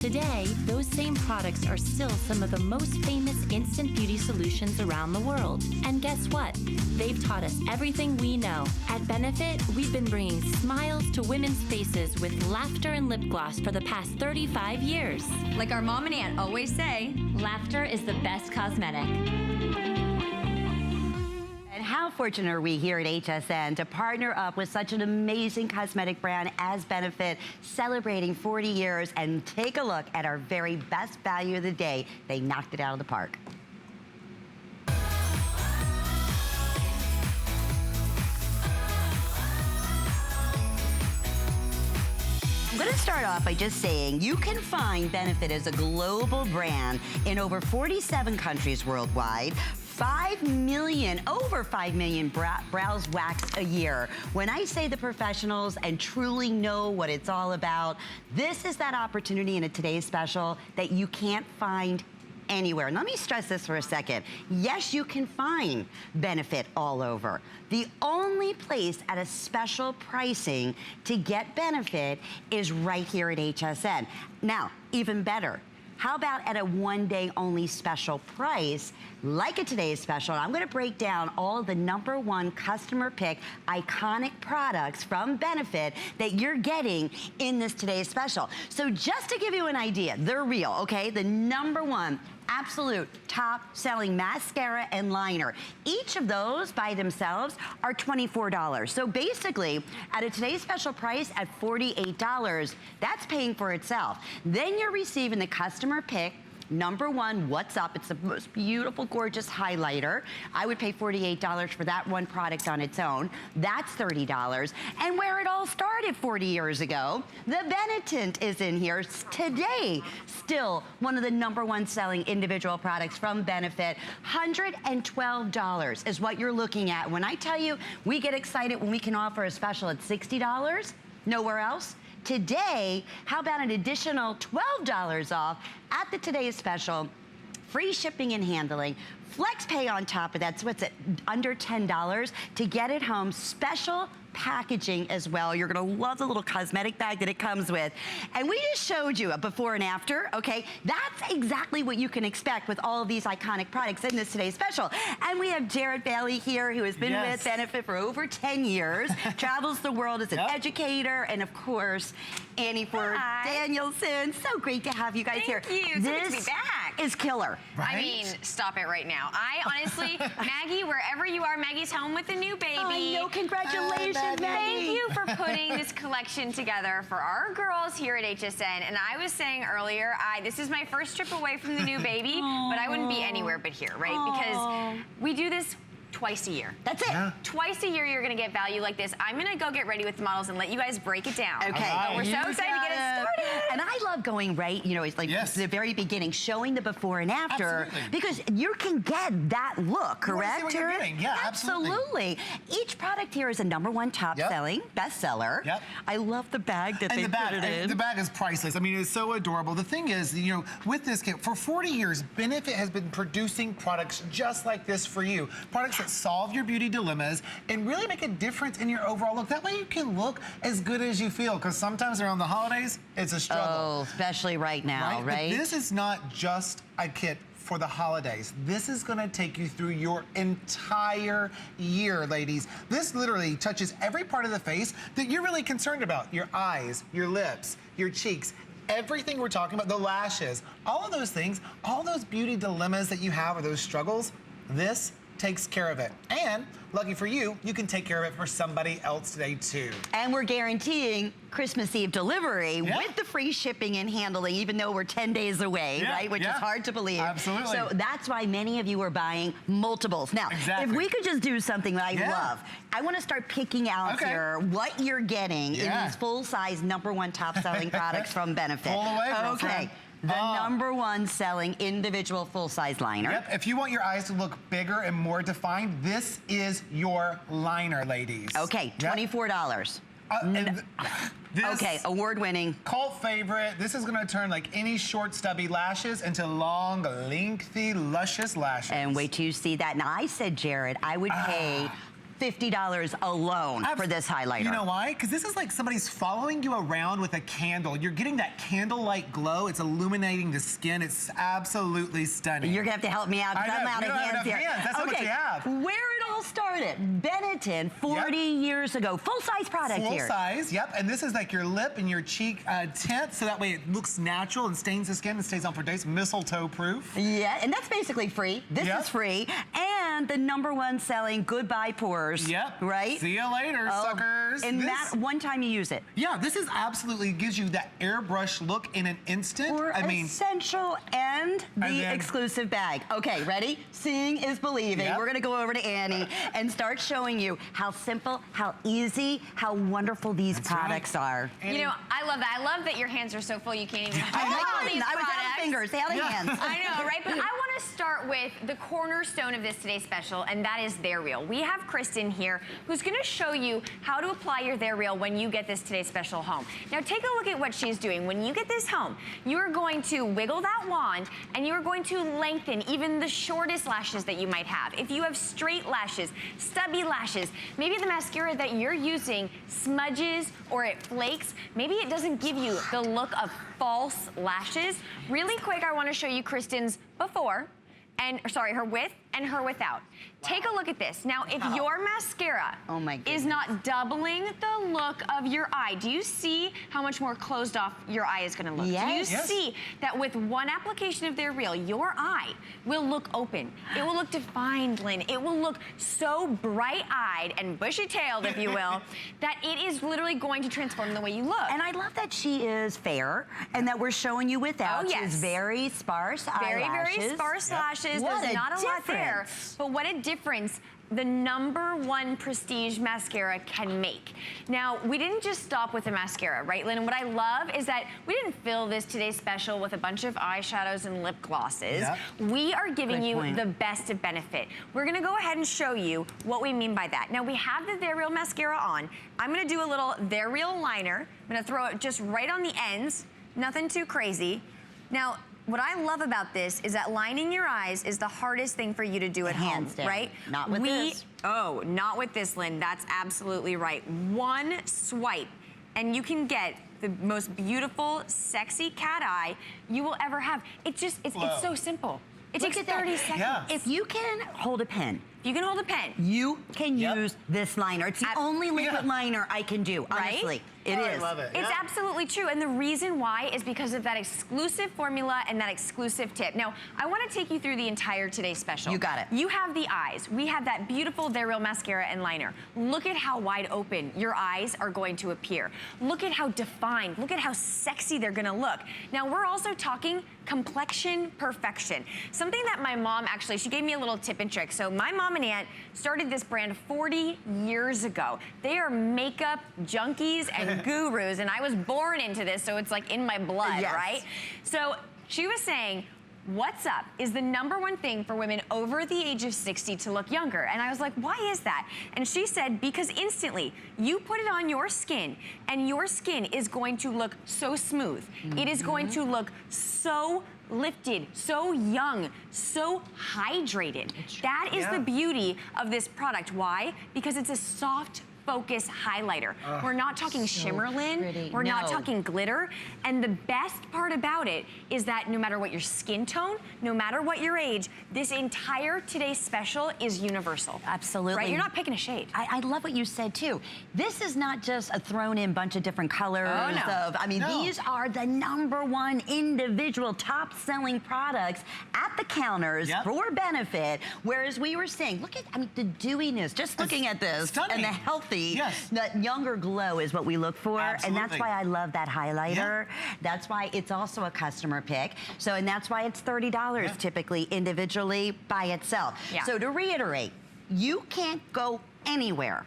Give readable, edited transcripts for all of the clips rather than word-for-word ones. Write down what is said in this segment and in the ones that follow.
Today, those same products are still some of the most famous instant beauty solutions around the world. And guess what? They've taught us everything we know. At Benefit, we've been bringing smiles to women's faces with laughter and lip gloss for the past 35 years. Like our mom and aunt always say, laughter is the best cosmetic. And how fortunate are we here at HSN to partner up with such an amazing cosmetic brand as Benefit, celebrating 40 years, and take a look at our very best value of the day. They knocked it out of the park. I'm going to start off by just saying you can find Benefit as a global brand in over 47 countries worldwide. 5 million, over 5 million brows waxed a year. When I say the professionals and truly know what it's all about, this is that opportunity in a Today's Special that you can't find anywhere. And let me stress this for a second. Yes, you can find Benefit all over. The only place at a special pricing to get Benefit is right here at HSN. Now, even better, how about at a one-day only special price, like a Today's Special? I'm gonna break down all the #1 customer pick iconic products from Benefit that you're getting in this Today's Special. So just to give you an idea, they're real, okay? The #1 absolute top selling mascara and liner. Each of those by themselves are $24. So basically, at a Today's Special price at $48, that's paying for itself. Then you're receiving the customer pick #1, What's Up? It's the most beautiful, gorgeous highlighter. I would pay $48 for that one product on its own. That's $30. And where it all started 40 years ago, the Benetint is in here today. Still one of the #1 selling individual products from Benefit. $112 is what you're looking at. When I tell you we get excited when we can offer a special at $60, nowhere else. Today, how about an additional $12 off at the Today's Special, free shipping and handling, flex pay on top of that, so it's at under $10 to get it home, special packaging as well. You're gonna love the little cosmetic bag that it comes with. And we just showed you a before and after, okay? That's exactly what you can expect with all of these iconic products in this Today's Special. And we have Jared Bailey here, who has been with Benefit for over 10 years, travels the world as an educator, and of course, Annie Ford Danielson. So great to have you guys here. Thank you, it's good to be back. Is killer. Right? I mean, stop it right now. I honestly, Maggie, wherever you are, Maggie's home with a new baby. I know, congratulations. Thank you for putting this collection together for our girls here at HSN. And I was saying earlier, this is my first trip away from the new baby, but I wouldn't be anywhere but here, right? Because we do this twice a year. That's it. Yeah. Twice a year you're gonna get value like this. I'm gonna go get ready with the models and let you guys break it down. Okay. But we're so excited to get it started. And I love going right, you know, it's like the very beginning, showing the before and after. Absolutely. Because you can get that look, correct? You see what you're getting. Yeah, absolutely. Each product here is a #1 top selling bestseller. Yep. I love the bag that they put it in. The bag is priceless. I mean, it's so adorable. The thing is, you know, with this kit, for 40 years, Benefit has been producing products just like this for you. Products that solve your beauty dilemmas and really make a difference in your overall look. That way you can look as good as you feel, because sometimes around the holidays, it's a struggle. Oh, especially right now, right? But this is not just a kit for the holidays. This is gonna take you through your entire year, ladies. This literally touches every part of the face that you're really concerned about. Your eyes, your lips, your cheeks, everything we're talking about, the lashes, all of those things, all those beauty dilemmas that you have or those struggles, this takes care of it. And lucky for you, you can take care of it for somebody else today too. And we're guaranteeing Christmas Eve delivery with the free shipping and handling, even though we're 10 days away, right? Which is hard to believe. Absolutely. So that's why many of you are buying multiples. Now, if we could just do something that I love, I want to start picking out here what you're getting in these full-size #1 top-selling products from Benefit. Pull away, girlfriend. The #1 selling individual full-size liner. Yep, if you want your eyes to look bigger and more defined, this is your liner, ladies. Okay, $24. Okay, award-winning. Cult favorite. This is gonna turn like any short, stubby lashes into long, lengthy, luscious lashes. And wait till you see that. Now, I said, Jared, I would pay $50 alone for this highlighter. You know why? Because this is like somebody's following you around with a candle. You're getting that candlelight glow. It's illuminating the skin. It's absolutely stunning. You're gonna have to help me out because I'm out of hands here. That's how much you have. Where it all started, Benetton, 40 years ago. Full-size product here. Full size, yep. And this is like your lip and your cheek tint, so that way it looks natural and stains the skin and stays on for days. Mistletoe proof. Yeah, and that's basically free. This is free. And the #1 selling Goodbye Pores. Yep. Right? See you later, suckers. And that one time you use it. Yeah, this is absolutely gives you that airbrush look in an instant. For essential and the exclusive bag. Okay, ready? Seeing is believing. We're gonna go over to Annie and start showing you how simple, how easy, how wonderful these products are. You know, I love that. I love that your hands are so full you can't even hold all these I was products. out of fingers, out of hands. I know, right? But I want to start with the cornerstone of this today's special, and that is They're Real. We have Kristen here who's going to show you how to apply your They're Real when you get this today's special home. Now take a look at what she's doing. When you get this home, you are going to wiggle that wand and you are going to lengthen even the shortest lashes that you might have. If you have straight lashes, stubby lashes, maybe the mascara that you're using smudges or it flakes, maybe it doesn't give you the look of false lashes. Really quick, I want to show you Kristen's before, and sorry, her with and her without. Take a look at this. Now, if your mascara is not doubling the look of your eye, do you see how much more closed off your eye is gonna look? Yes. Do you see that with one application of They're Real, your eye will look open. It will look defined, Lynn. It will look so bright-eyed and bushy-tailed, if you will, that it is literally going to transform the way you look. And I love that she is fair and that we're showing you without. Oh, yes. She's very sparse eyelashes. Very sparse lashes. What There's not a lot there. difference. But what a difference the #1 prestige mascara can make. Now, we didn't just stop with the mascara, right, Lynn? And what I love is that we didn't fill this today's special with a bunch of eyeshadows and lip glosses. We are giving you the best of benefit. We're gonna go ahead and show you what we mean by that. Now, we have the They're Real mascara on. I'm gonna do a little They're Real liner. I'm gonna throw it just right on the ends, nothing too crazy. Now, what I love about this is that lining your eyes is the hardest thing for you to do at home, right? Not with this. Oh, not with this, Lynn. That's absolutely right. One swipe, and you can get the most beautiful, sexy cat eye you will ever have. It's so simple. It takes 30 seconds. If you can hold a pen, you can hold a pen. You can use this liner. It's the only liquid liner I can do, honestly. It is. I love it. It's absolutely true. And the reason why is because of that exclusive formula and that exclusive tip. Now, I want to take you through the entire today's special. You got it. You have the eyes. We have that beautiful They're Real mascara and liner. Look at how wide open your eyes are going to appear. Look at how defined. Look at how sexy they're going to look. Now, we're also talking complexion perfection. Something that my mom actually, she gave me a little tip and trick. So my mom and aunt started this brand 40 years ago. They are makeup junkies and gurus, and I was born into this, so it's like in my blood, right? So she was saying, what's up is the #1 thing for women over the age of 60 to look younger. And I was like, why is that? And she said, because instantly you put it on your skin and your skin is going to look so smooth. It is going to look so lifted, so young, so hydrated. That is the beauty of this product. Why? Because it's a soft focus highlighter. We're not talking shimmer, Lynn. We're not talking glitter. And the best part about it is that no matter what your skin tone, no matter what your age, this entire today's special is universal. Absolutely. Right? You're not picking a shade. I love what you said too. This is not just a thrown in bunch of different colors of, I mean, these are the #1 individual top selling products at the counters for benefit. Whereas we were saying, look at, I mean, the dewiness, just looking at this and the healthy, that younger glow is what we look for. And that's why I love that highlighter. That's why it's also a customer pick. So, and that's why it's $30 typically individually by itself. So to reiterate, you can't go anywhere.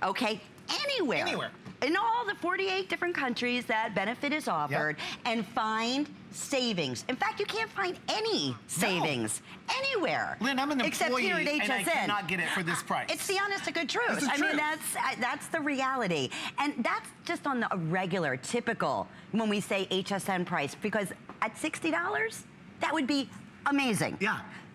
Okay? Anywhere. In all the 48 different countries that benefit is offered and find savings. In fact, you can't find any savings anywhere. Lynn, I'm an employee here at HSN. and I cannot get it for this price. It's the honest to good truth. I mean, that's the reality. And that's just on the regular, typical, when we say HSN price, because at $60, that would be amazing.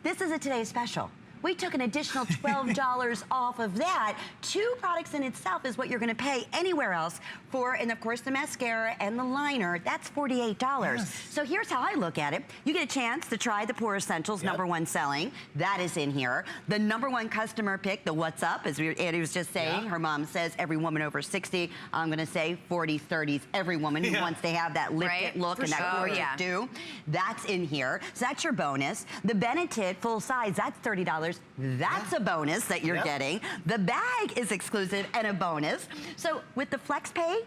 This is a today's special. we took an additional $12 off of that. 2 products in itself is what you're gonna pay anywhere else for, and of course the mascara and the liner, that's $48. Yes. So here's how I look at it. You get a chance to try the Pore Essentials #1 selling. That is in here. The #1 customer pick, the What's Up, as Annie was just saying. Her mom says every woman over 60, I'm gonna say 40s, 30s, every woman who wants to have that lifted look and that gorgeous do. That's in here. So that's your bonus. The Benetint full size, that's $30. That's a bonus that you're getting. The bag is exclusive and a bonus. So with the Flex Pay,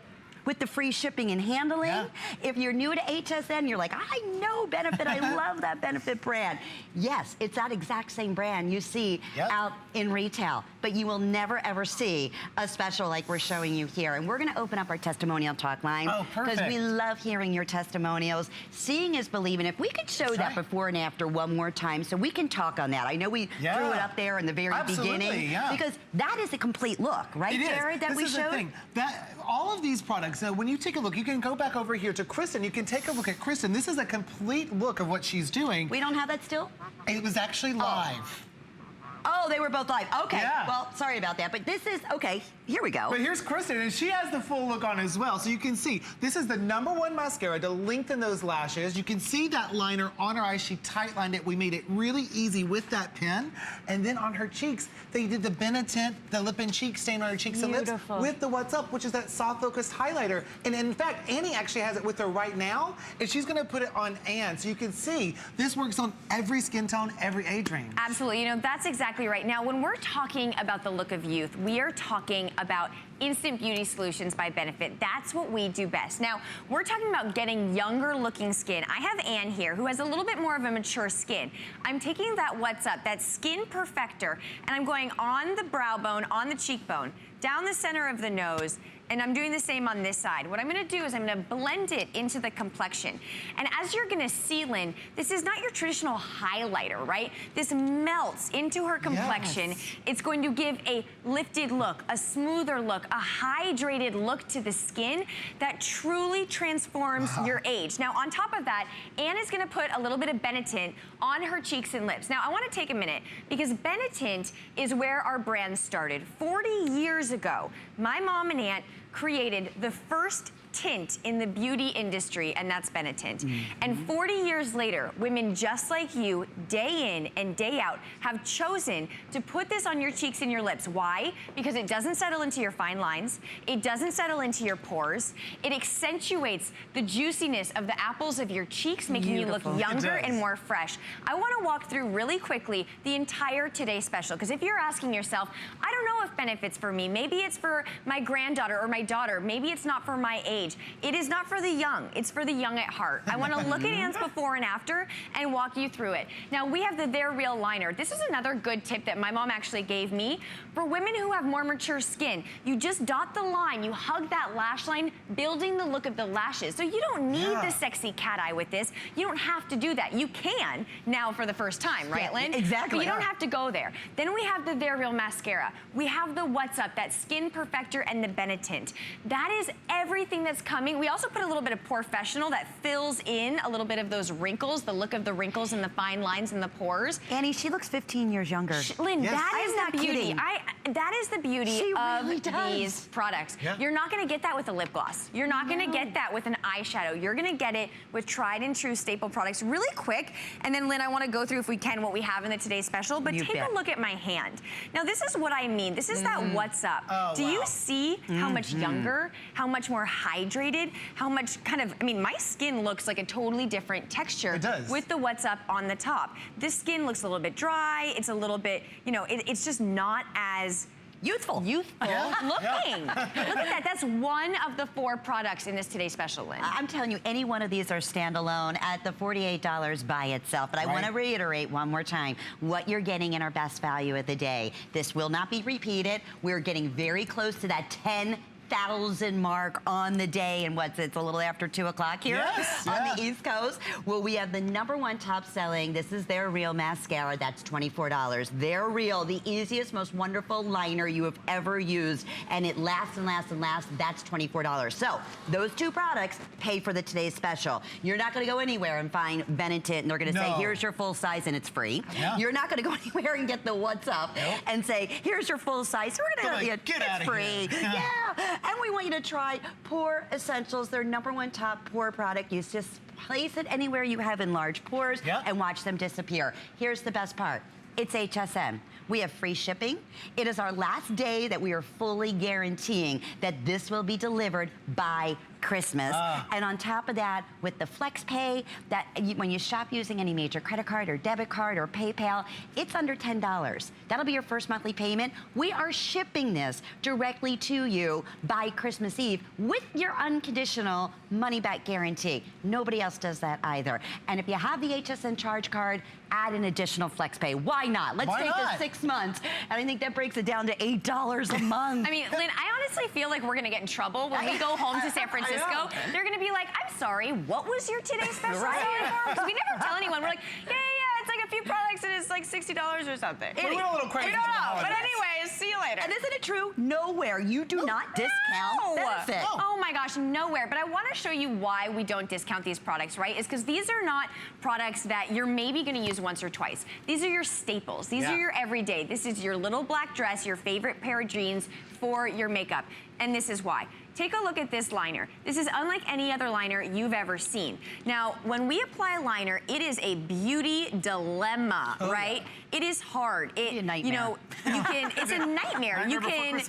with the free shipping and handling. If you're new to HSN, you're like, I know Benefit, I love that Benefit brand. Yes, it's that exact same brand you see out in retail, but you will never ever see a special like we're showing you here. And we're gonna open up our testimonial talk line. Because we love hearing your testimonials. Seeing is believing. If we could show that before and after one more time so we can talk on that. I know we threw it up there in the very beginning. Because that is a complete look, right, Jared, that we showed? The thing. All of these products, when you take a look, you can go back over here to Kristen. You can take a look at Kristen. This is a complete look of what she's doing. We don't have that still? It was actually live. Oh, they were both live. Okay. Well, sorry about that. But this is, okay, here we go. But here's Kristen, and she has the full look on as well. So you can see, this is the #1 mascara to lengthen those lashes. You can see that liner on her eyes. She tight lined it. We made it really easy with that pen. And then on her cheeks, they did the Benetint, the lip and cheek stain on her cheeks and lips with the What's Up, which is that soft focused highlighter. And in fact, Annie actually has it with her right now, and she's gonna put it on Anne. So you can see, this works on every skin tone, every age range. Absolutely, you know, that's exactly right. Now, when we're talking about the look of youth, we are talking about Instant Beauty Solutions by Benefit. That's what we do best. Now, we're talking about getting younger looking skin. I have Anne here who has a little bit more of a mature skin. I'm taking that What's Up, that Skin Perfector, and I'm going on the brow bone, on the cheekbone, down the center of the nose, and I'm doing the same on this side. What I'm gonna do is I'm gonna blend it into the complexion. And as you're gonna see, Lynn, this is not your traditional highlighter, right? This melts into her complexion. It's going to give a lifted look, a smoother look, a hydrated look to the skin that truly transforms your age. Now, on top of that, Anne is gonna put a little bit of Benetint on her cheeks and lips. Now, I wanna take a minute because Benetint is where our brand started. 40 years ago, my mom and aunt created the first tint in the beauty industry, and that's Benetint. And 40 years later, women just like you, day in and day out, have chosen to put this on your cheeks and your lips. Why? Because it doesn't settle into your fine lines. It doesn't settle into your pores. It accentuates the juiciness of the apples of your cheeks, making you look younger and more fresh. I want to walk through really quickly the entire Today Special, because if you're asking yourself, I don't know if Benefit's for me, maybe it's for my granddaughter or my daughter, maybe it's not for my age. It is not for the young, it's for the young at heart. I wanna look at Anne's before and after and walk you through it. Now we have the They're Real liner. This is another good tip that my mom actually gave me. For women who have more mature skin, you just dot the line, you hug that lash line, building the look of the lashes. So you don't need the sexy cat eye with this. You don't have to do that. You can now for the first time, right, Lynn? Exactly. But you don't have to go there. Then we have the They're Real mascara. We have the What's Up, that Skin Perfector and the Benetint. That is everything that's coming. We also put a little bit of Professional that fills in a little bit of those wrinkles, the look of the wrinkles and the fine lines in the pores. Annie, she looks 15 years younger. Lynn, that is the beauty. That is the beauty of these products. You're not gonna get that with a lip gloss. You're not gonna get that with an eyeshadow. You're gonna get it with tried and true staple products really quick. And then Lynn, I wanna go through, if we can, what we have in the Today Special, but take a look at my hand. Now this is what I mean. This is that What's Up. Do you see how much younger, how much more hydrated, how much kind of, I mean, my skin looks like a totally different texture with the What's Up on the top. This skin looks a little bit dry. It's a little bit, you know, it's just not as youthful looking. Look at that. That's one of the 4 products in this Today Special, Lynn. I'm telling you, any one of these are standalone at the $48 by itself. But I want to reiterate one more time what you're getting in our best value of the day. This will not be repeated. We're getting very close to that 1,000 mark on the day, and it's a little after 2 o'clock here on the East Coast. Well, we have the #1 top selling. This is their Real mascara. That's $24. Their Real, the easiest, most wonderful liner you have ever used, and it lasts and lasts and lasts. That's $24. So those two products pay for the today's special. You're not going to go anywhere and find Benetint, and they're going to say, here's your full size, and it's free. You're not going to go anywhere and get the What's Up and say, here's your full size. We're going to get out of free. Here. And we want you to try Pore Essentials, their #1 top pore product. You just place it anywhere you have enlarged pores and watch them disappear. Here's the best part. It's HSN. We have free shipping. It is our last day that we are fully guaranteeing that this will be delivered by Christmas. And on top of that, with the FlexPay, when you shop using any major credit card or debit card or PayPal, it's under $10. That'll be your first monthly payment. We are shipping this directly to you by Christmas Eve with your unconditional money-back guarantee. Nobody else does that either. And if you have the HSN charge card, add an additional FlexPay. Why not? Let's take the 6 months, and I think that breaks it down to $8 a month. I mean, Lynn, I honestly feel like we're gonna get in trouble when we go home to San Francisco. They're gonna be like, I'm sorry, what was your today's special selling for? Because we never tell anyone. We're like, yeah, it's like a few products and it's like $60 or something. We're a little crazy. We don't know, but anyways, see you later. And isn't it true? Nowhere. You do not discount benefit. Oh my gosh, nowhere. But I want to show you why we don't discount these products, right? Is because these are not products that you're maybe going to use once or twice. These are your staples. These are your everyday. This is your little black dress, your favorite pair of jeans for your makeup. And this is why. Take a look at this liner. This is unlike any other liner you've ever seen. Now, when we apply liner, it is a beauty dilemma, right? It is hard. It's a nightmare. You know, it's a nightmare. You can,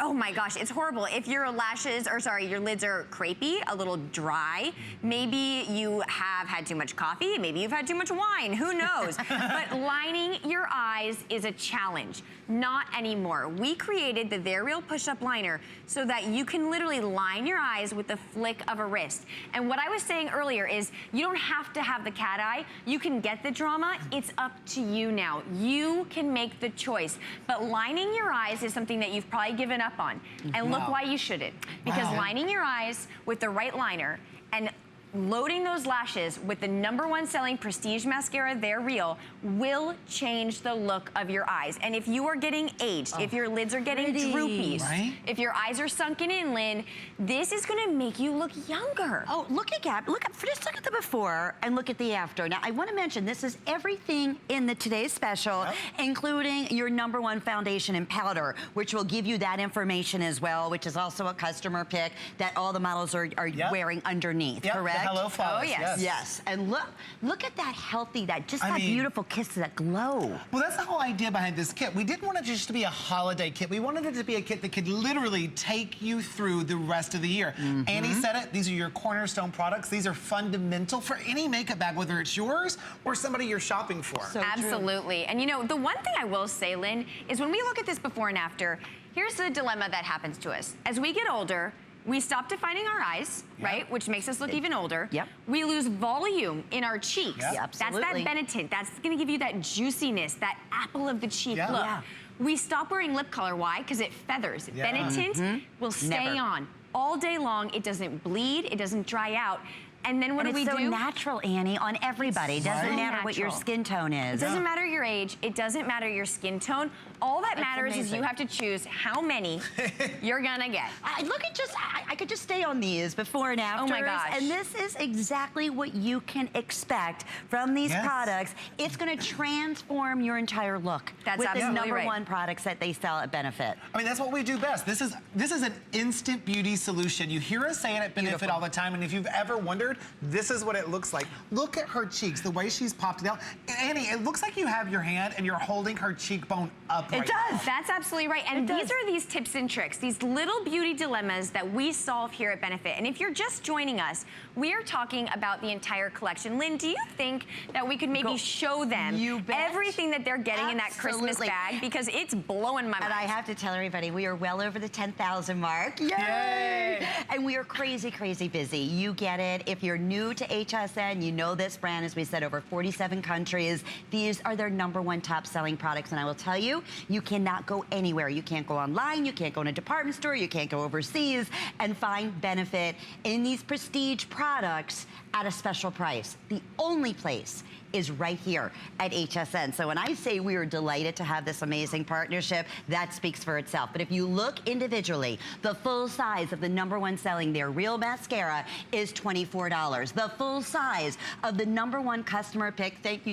oh my gosh, it's horrible. If your your lids are crepey, a little dry, maybe you have had too much coffee, maybe you've had too much wine, who knows? But lining your eyes is a challenge. Not anymore. We created the They're Real push-up liner so that you can literally line your eyes with the flick of a wrist. And what I was saying earlier is you don't have to have the cat eye. You can get the drama. It's up to you now. You can make the choice. But lining your eyes is something that you've probably given up on. And look why you shouldn't. Because lining your eyes with the right liner and loading those lashes with the #1 selling prestige mascara, They're Real, will change the look of your eyes. And if you are getting aged, if your lids are getting droopy, if your eyes are sunken in, Lynn, this is gonna make you look younger. Oh, just look at the before and look at the after. Now, I wanna mention, this is everything in the today's special, including your #1 foundation and powder, which will give you that information as well, which is also a customer pick that all the models are wearing underneath, correct? Hello Flawless. Oh, yes. Yes, and look at that healthy, that beautiful kiss, that glow. Well, that's the whole idea behind this kit. We didn't want it just to be a holiday kit. We wanted it to be a kit that could literally take you through the rest of the year. Annie said it, these are your cornerstone products. These are fundamental for any makeup bag, whether it's yours or somebody you're shopping for. So absolutely. And you know, the one thing I will say, Lynn, is when we look at this before and after, here's the dilemma that happens to us. As we get older, we stop defining our eyes, right? Which makes us look even older. We lose volume in our cheeks. That's that Benetint. That's gonna give you that juiciness, that apple of the cheek look. We stop wearing lip color. Why? Because it feathers. Benetint will stay on all day long. It doesn't bleed, it doesn't dry out. And then what do we do? It's so natural, Annie, on everybody. It doesn't matter what your skin tone is. It doesn't matter your age. It doesn't matter your skin tone. All that matters is you have to choose how many you're gonna get. I could just stay on these before and after. Oh my gosh. And this is exactly what you can expect from these products. It's gonna transform your entire look. That's with absolutely the #1 products that they sell at Benefit. I mean, that's what we do best. This is an instant beauty solution. You hear us say it at Benefit all the time, and if you've ever wondered, this is what it looks like. Look at her cheeks, the way she's popped it out. Annie, it looks like you have your hand and you're holding her cheekbone up right now. That's absolutely right. And these are these tips and tricks, these little beauty dilemmas that we solve here at Benefit. And if you're just joining us, we are talking about the entire collection. Lynn, do you think that we could maybe show them everything that they're getting in that Christmas bag? Because it's blowing my mind. And I have to tell everybody, we are well over the 10,000 mark. Yay! And we are crazy, crazy busy. You get it. If you're new to HSN, you know this brand, as we said, over 47 countries. These are their #1 top selling products, and I will tell you, you cannot go anywhere. You can't go online, you can't go in a department store, you can't go overseas and find benefit in these prestige products at a special price. The only place is right here at HSN. So when I say we are delighted to have this amazing partnership, that speaks for itself. But if you look individually, the full size of the #1 selling Their Real Mascara is $24. The full size of the #1 customer pick, thank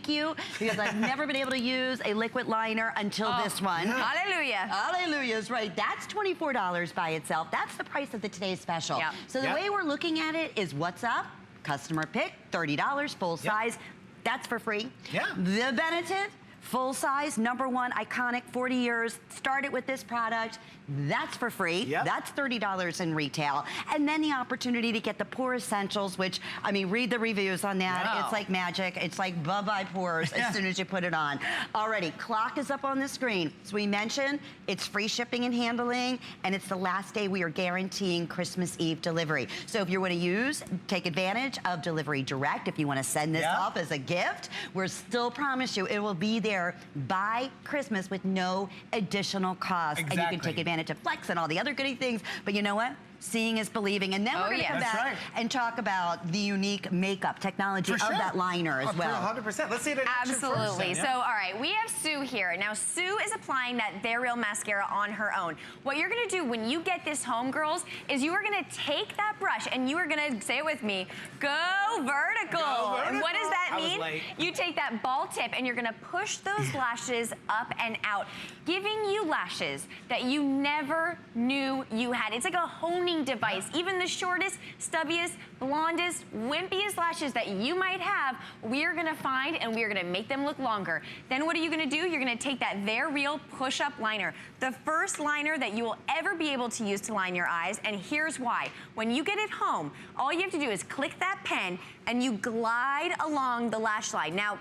you, because I've never been able to use a liquid liner until this one. Hallelujah. Hallelujah is right. That's $24 by itself. That's the price of the today's special. Yep. So the way we're looking at it is what's up? Customer pick, $30, full size. That's for free. Yeah. The Benefit, full size, #1, iconic, 40 years, started with this product. That's for free. Yep. That's $30 in retail. And then the opportunity to get the Pore Essentials, which, I mean, read the reviews on that. Wow. It's like magic. It's like bye-bye pores as soon as you put it on. Alrighty, clock is up on the screen. As we mentioned, it's free shipping and handling, and it's the last day we are guaranteeing Christmas Eve delivery. So if you want to take advantage of Delivery Direct, if you want to send this off as a gift, we're still promise you it will be there by Christmas with no additional cost. Exactly. And you can take advantage of Flex and all the other goody things, but you know what? Seeing is believing. And then we're going to come back and talk about the unique makeup technology of that liner as well. 100%. Let's see it in action Absolutely. first, So, all right, we have Sue here. Now, Sue is applying that Their Real Mascara on her own. What you're going to do when you get this home, girls, is you are going to take that brush and you are going to, say it with me, go vertical. And what does that mean? You take that ball tip and you're going to push those lashes up and out, giving you lashes that you never knew you had. It's like a honing device. Even the shortest, stubbiest, blondest, wimpiest lashes that you might have, we're gonna find and we're gonna make them look longer. Then what are you gonna do? You're gonna take that Their Real push-up liner, the first liner that you will ever be able to use to line your eyes, and here's why. When you get it home, all you have to do is click that pen and you glide along the lash line. Now,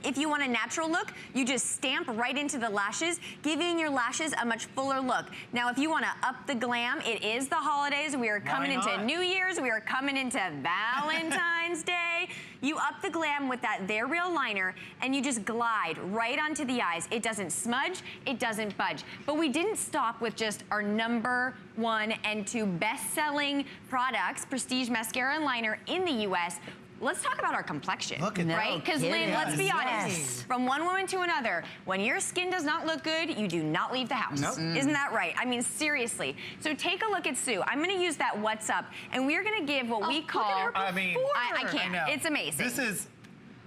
if you want a natural look, you just stamp right into the lashes, giving your lashes a much fuller look. Now, if you want to up the glam, it is the holidays. We are coming into New Year's. We are coming into Valentine's Day. You up the glam with that Their Real liner, and you just glide right onto the eyes. It doesn't smudge. It doesn't budge. But we didn't stop with just our #1 and 2 best-selling products, Prestige Mascara and Liner in the U.S., let's talk about our complexion, right? Because Lynn, let's be honest, from one woman to another, when your skin does not look good, you do not leave the house. Isn't that right? I mean, seriously. So take a look at Sue. I'm gonna use that What's Up, and we're gonna give what we call, I can't, it's amazing. This is,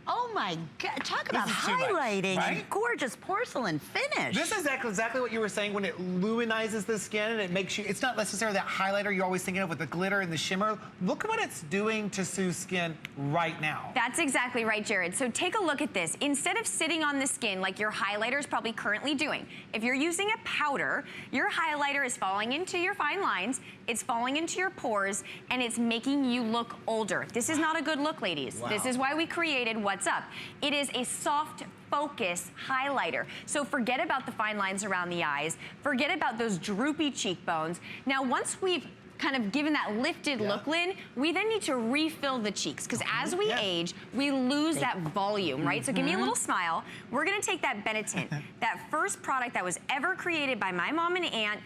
oh my God, talk about highlighting and gorgeous porcelain finish. This is exactly what you were saying when it luminizes the skin and it makes you, it's not necessarily that highlighter you're always thinking of with the glitter and the shimmer. Look at what it's doing to Sue's skin right now. That's exactly right, Jared. So take a look at this. Instead of sitting on the skin like your highlighter is probably currently doing, if you're using a powder, your highlighter is falling into your fine lines, it's falling into your pores, and it's making you look older. This is not a good look, ladies. This is why we created What's Up. It is a soft focus highlighter. So forget about the fine lines around the eyes. Forget about those droopy cheekbones. Now, once we've kind of given that lifted look, Lynn, we then need to refill the cheeks, because as we age, we lose that volume, right? So give me a little smile. We're gonna take that Benetint, that first product that was ever created by my mom and aunt,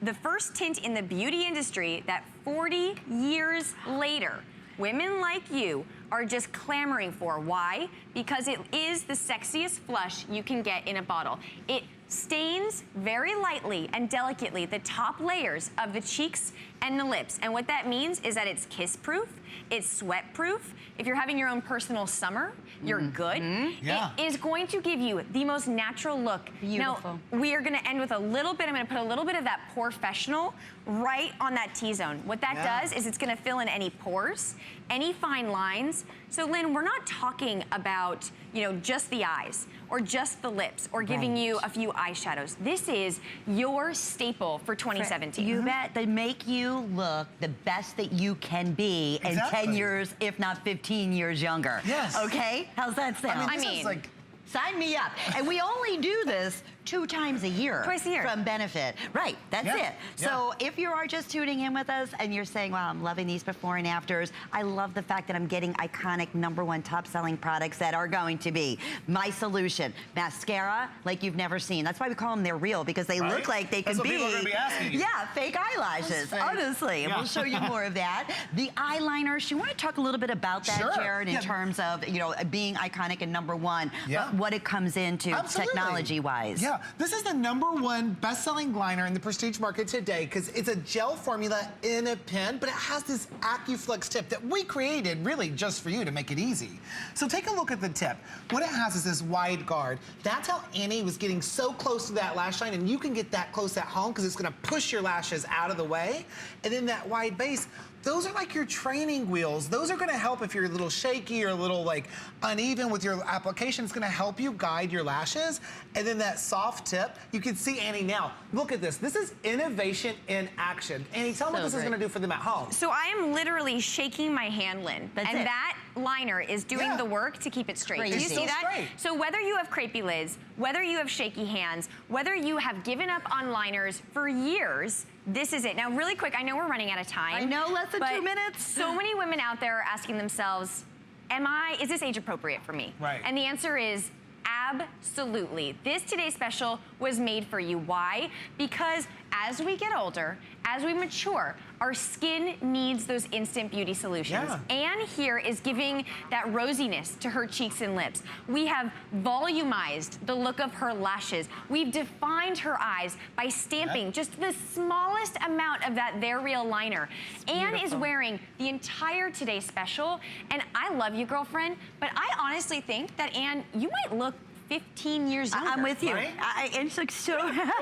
the first tint in the beauty industry that 40 years later, women like you are just clamoring for. Why? Because it is the sexiest flush you can get in a bottle. It stains very lightly and delicately the top layers of the cheeks and the lips. And what that means is that it's kiss-proof, it's sweat-proof. If you're having your own personal summer, you're good. It is going to give you the most natural look. Beautiful. Now, we are gonna end with a little bit, I'm gonna put a little bit of that Porefessional right on that T-zone. What that does is it's gonna fill in any pores, any fine lines. So Lynn, we're not talking about, you know, just the eyes or just the lips or giving you a few eyeshadows. This is your staple for 2017. You bet. They make you look the best that you can be in 10 years, if not 15 years younger. Yes. Okay? How's that sound? I mean, this is like, sign me up. And we only do this 2 times a year. Twice a year. From Benefit. Right, that's Yeah. it. So if you are just tuning in with us and you're saying, wow, I'm loving these before and afters, I love the fact that I'm getting iconic #1 top selling products that are going to be my solution. Mascara like you've never seen. That's why we call them they're real, because they look like they That's could what people are gonna be asking you. Yeah, fake eyelashes, Fake. honestly. And Yeah. we'll show you more of that. The eyeliner, you want to talk a little bit about that, Sure. Jared, in Yeah. terms of, you know, being iconic and #1, Yeah. but what it comes into Absolutely. technology-wise. Yeah, this is the #1 best-selling liner in the prestige market today because it's a gel formula in a pen, but it has this AccuFlex tip that we created really just for you to make it easy. So take a look at the tip. What it has is this wide guard. That's how Annie was getting so close to that lash line, and you can get that close at home because it's gonna push your lashes out of the way. And then that wide base, those are like your training wheels. Those are gonna help if you're a little shaky or a little like uneven with your application. It's gonna help you guide your lashes. And then that soft tip, you can see Annie now. Look at this. This is innovation in action. Annie, tell me what this is gonna do for them at home. So I am literally shaking my hand, Lynn. That's and it. that liner is doing Yeah. the work to keep it straight. Do you Crazy. see It's so that? straight. So whether you have crepey lids, whether you have shaky hands, whether you have given up on liners for years, this is it. Now, really quick, I know we're running out of time. I know, less than but 2 minutes. So many women out there are asking themselves, is this age appropriate for me? Right. And the answer is absolutely. This Today Special was made for you. Why? Because as we get older, as we mature, our skin needs those instant beauty solutions. Yeah. Anne here is giving that rosiness to her cheeks and lips. We have volumized the look of her lashes. We've defined her eyes by stamping just the smallest amount of that They're Real liner. Anne is wearing the entire Today Special, and I love you, girlfriend, but I honestly think that, Anne, you might look 15 years younger. I'm with you. Right? It's like so,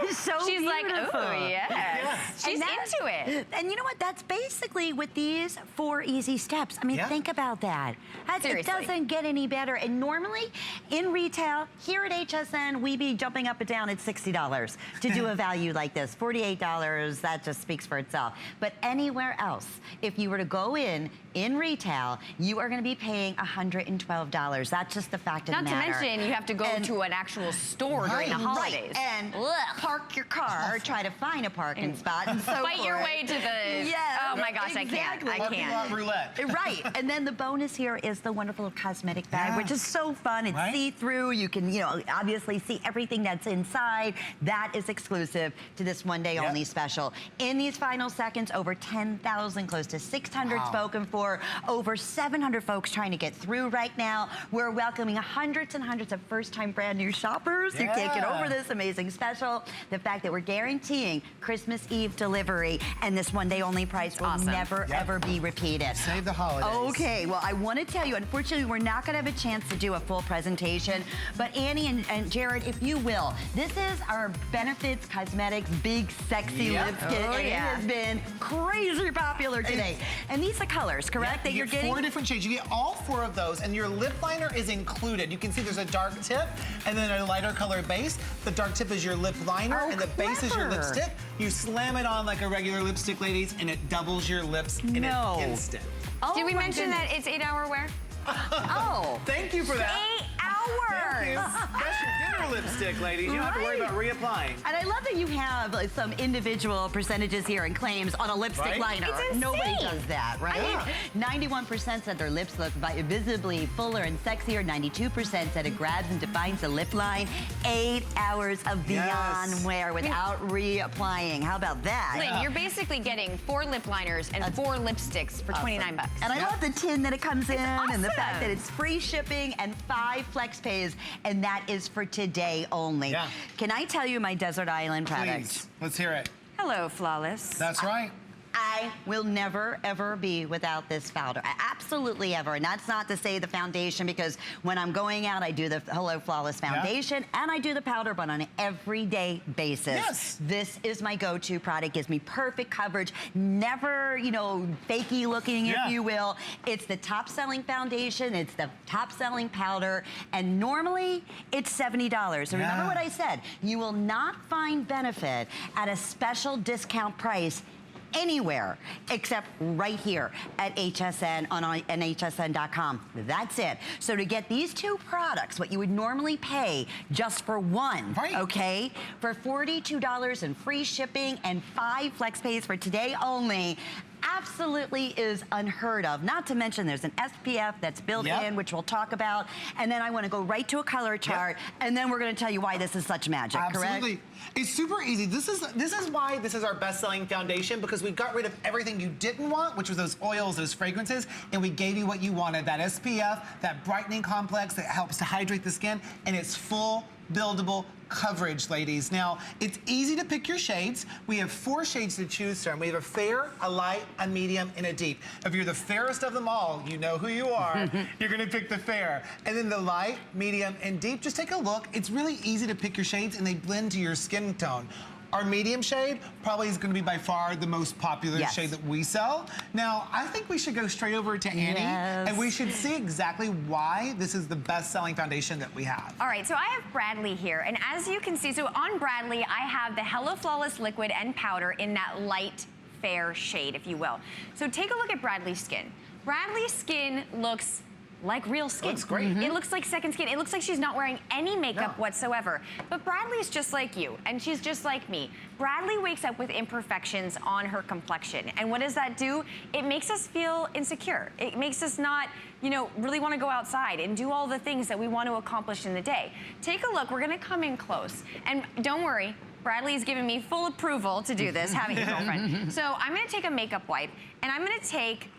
so She's like, beautiful. oh, yes. She's into it. And you know what? That's basically with these 4 easy steps. I mean, Yeah. think about that. It Seriously. doesn't get any better. And normally, in retail, here at HSN, we be jumping up and down at $60 to do a value like this. $48, that just speaks for itself. But anywhere else, if you were to go in retail, you are going to be paying $112. That's just the fact of the Not to matter. mention, you have to go to an actual store during the Right, holidays. And Ugh. park your car, try to find a parking spot, and so Fight your forth. way to the. Yeah, Oh my gosh, exactly. I Parking lot can't. roulette. Right, and then the bonus here is the wonderful cosmetic bag, Yeah. which is so fun. It's Right? see-through. You can, you know, obviously see everything that's inside. That is exclusive to this one-day-only special. In these final seconds, over 10,000, close to 600 Wow. spoken for, over 700 folks trying to get through right now. We're welcoming hundreds and hundreds of first-time brand-new shoppers. You can't get Yeah. over this amazing special. The fact that we're guaranteeing Christmas Eve delivery, and this one-day-only price will Awesome. never, Yep. ever be repeated. Save the holidays. Okay, well, I want to tell you, unfortunately, we're not going to have a chance to do a full presentation, but Annie and Jared, if you will, this is our Benefits Cosmetics Big Sexy Yep. Lip Kit, Oh, and yeah. it has been crazy popular today. And these are colors, correct, that You you're get getting? 4 different shades. You get all 4 of those, and your lip liner is included. You can see there's a dark tip and then a lighter color base. The dark tip is your lip liner, Oh, and the base is your clever. lipstick. You slam it on like a regular lipstick, ladies, and it doubles your lips in No. an instant. Oh, Did we my mention goodness. that it's 8-hour wear? Oh. Thank you for that. 8 hours. That's your dinner lipstick, ladies. You don't have to worry Right. about reapplying. And I love that you have like, some individual percentages here and claims on a lipstick Right? liner. It's insane. Nobody does that, right? Yeah. 91% said their lips look visibly fuller and sexier. 92% said it grabs and defines the lip line. 8 hours of beyond Yes. wear without reapplying. How about that? Lynn, you're basically getting 4 lip liners and 4 lipsticks for 29 bucks. And I love the tin that it comes in and the fact awesome. that it's free shipping and 5 flex pays, and that is for today only. Yeah. Can I tell you my Desert Island product? Please, let's hear it. Hello, Flawless. That's right. I will never, ever be without this powder. Absolutely ever. And that's not to say the foundation, because when I'm going out, I do the Hello Flawless foundation and I do the powder, but on an everyday basis. Yes. This is my go-to product. Gives me perfect coverage. Never, you know, fakey looking, Yeah. if you will. It's the top-selling foundation. It's the top-selling powder. And normally, it's $70. So remember Yeah. what I said. You will not find Benefit at a special discount price anywhere except right here at HSN on hsn.com. That's it. So to get these two products, what you would normally pay just for one, okay, for $42 and free shipping and 5 flex pays for today only, absolutely is unheard of. Not to mention there's an SPF that's built in, which we'll talk about. And then I want to go right to a color chart, and then we're going to tell you why this is such magic, Absolutely. correct? It's super easy. This is why this is our best-selling foundation, because we got rid of everything you didn't want, which was those oils, those fragrances, and we gave you what you wanted. That SPF, that brightening complex that helps to hydrate the skin, and it's full buildable coverage, ladies. Now, it's easy to pick your shades. We have 4 shades to choose from. We have a fair, a light, a medium, and a deep. If you're the fairest of them all, you know who you are. You're gonna pick the fair. And then the light, medium, and deep, just take a look. It's really easy to pick your shades, and they blend to your skin tone. Our medium shade probably is going to be by far the most popular shade that we sell. Now, I think we should go straight over to Annie, and we should see exactly why this is the best-selling foundation that we have. All right, so I have Bradley here, and as you can see, so on Bradley, I have the Hello Flawless Liquid and Powder in that light, fair shade, if you will. So take a look at Bradley's skin. Bradley's skin looks like real skin. Looks great. It looks like second skin. It looks like she's not wearing any makeup whatsoever. But Bradley's just like you, and she's just like me. Bradley wakes up with imperfections on her complexion. And what does that do? It makes us feel insecure. It makes us not, you know, really want to go outside and do all the things that we want to accomplish in the day. Take a look. We're going to come in close. And don't worry, Bradley's given me full approval to do this, haven't you, girlfriend? So I'm going to take a makeup wipe, and I'm going to take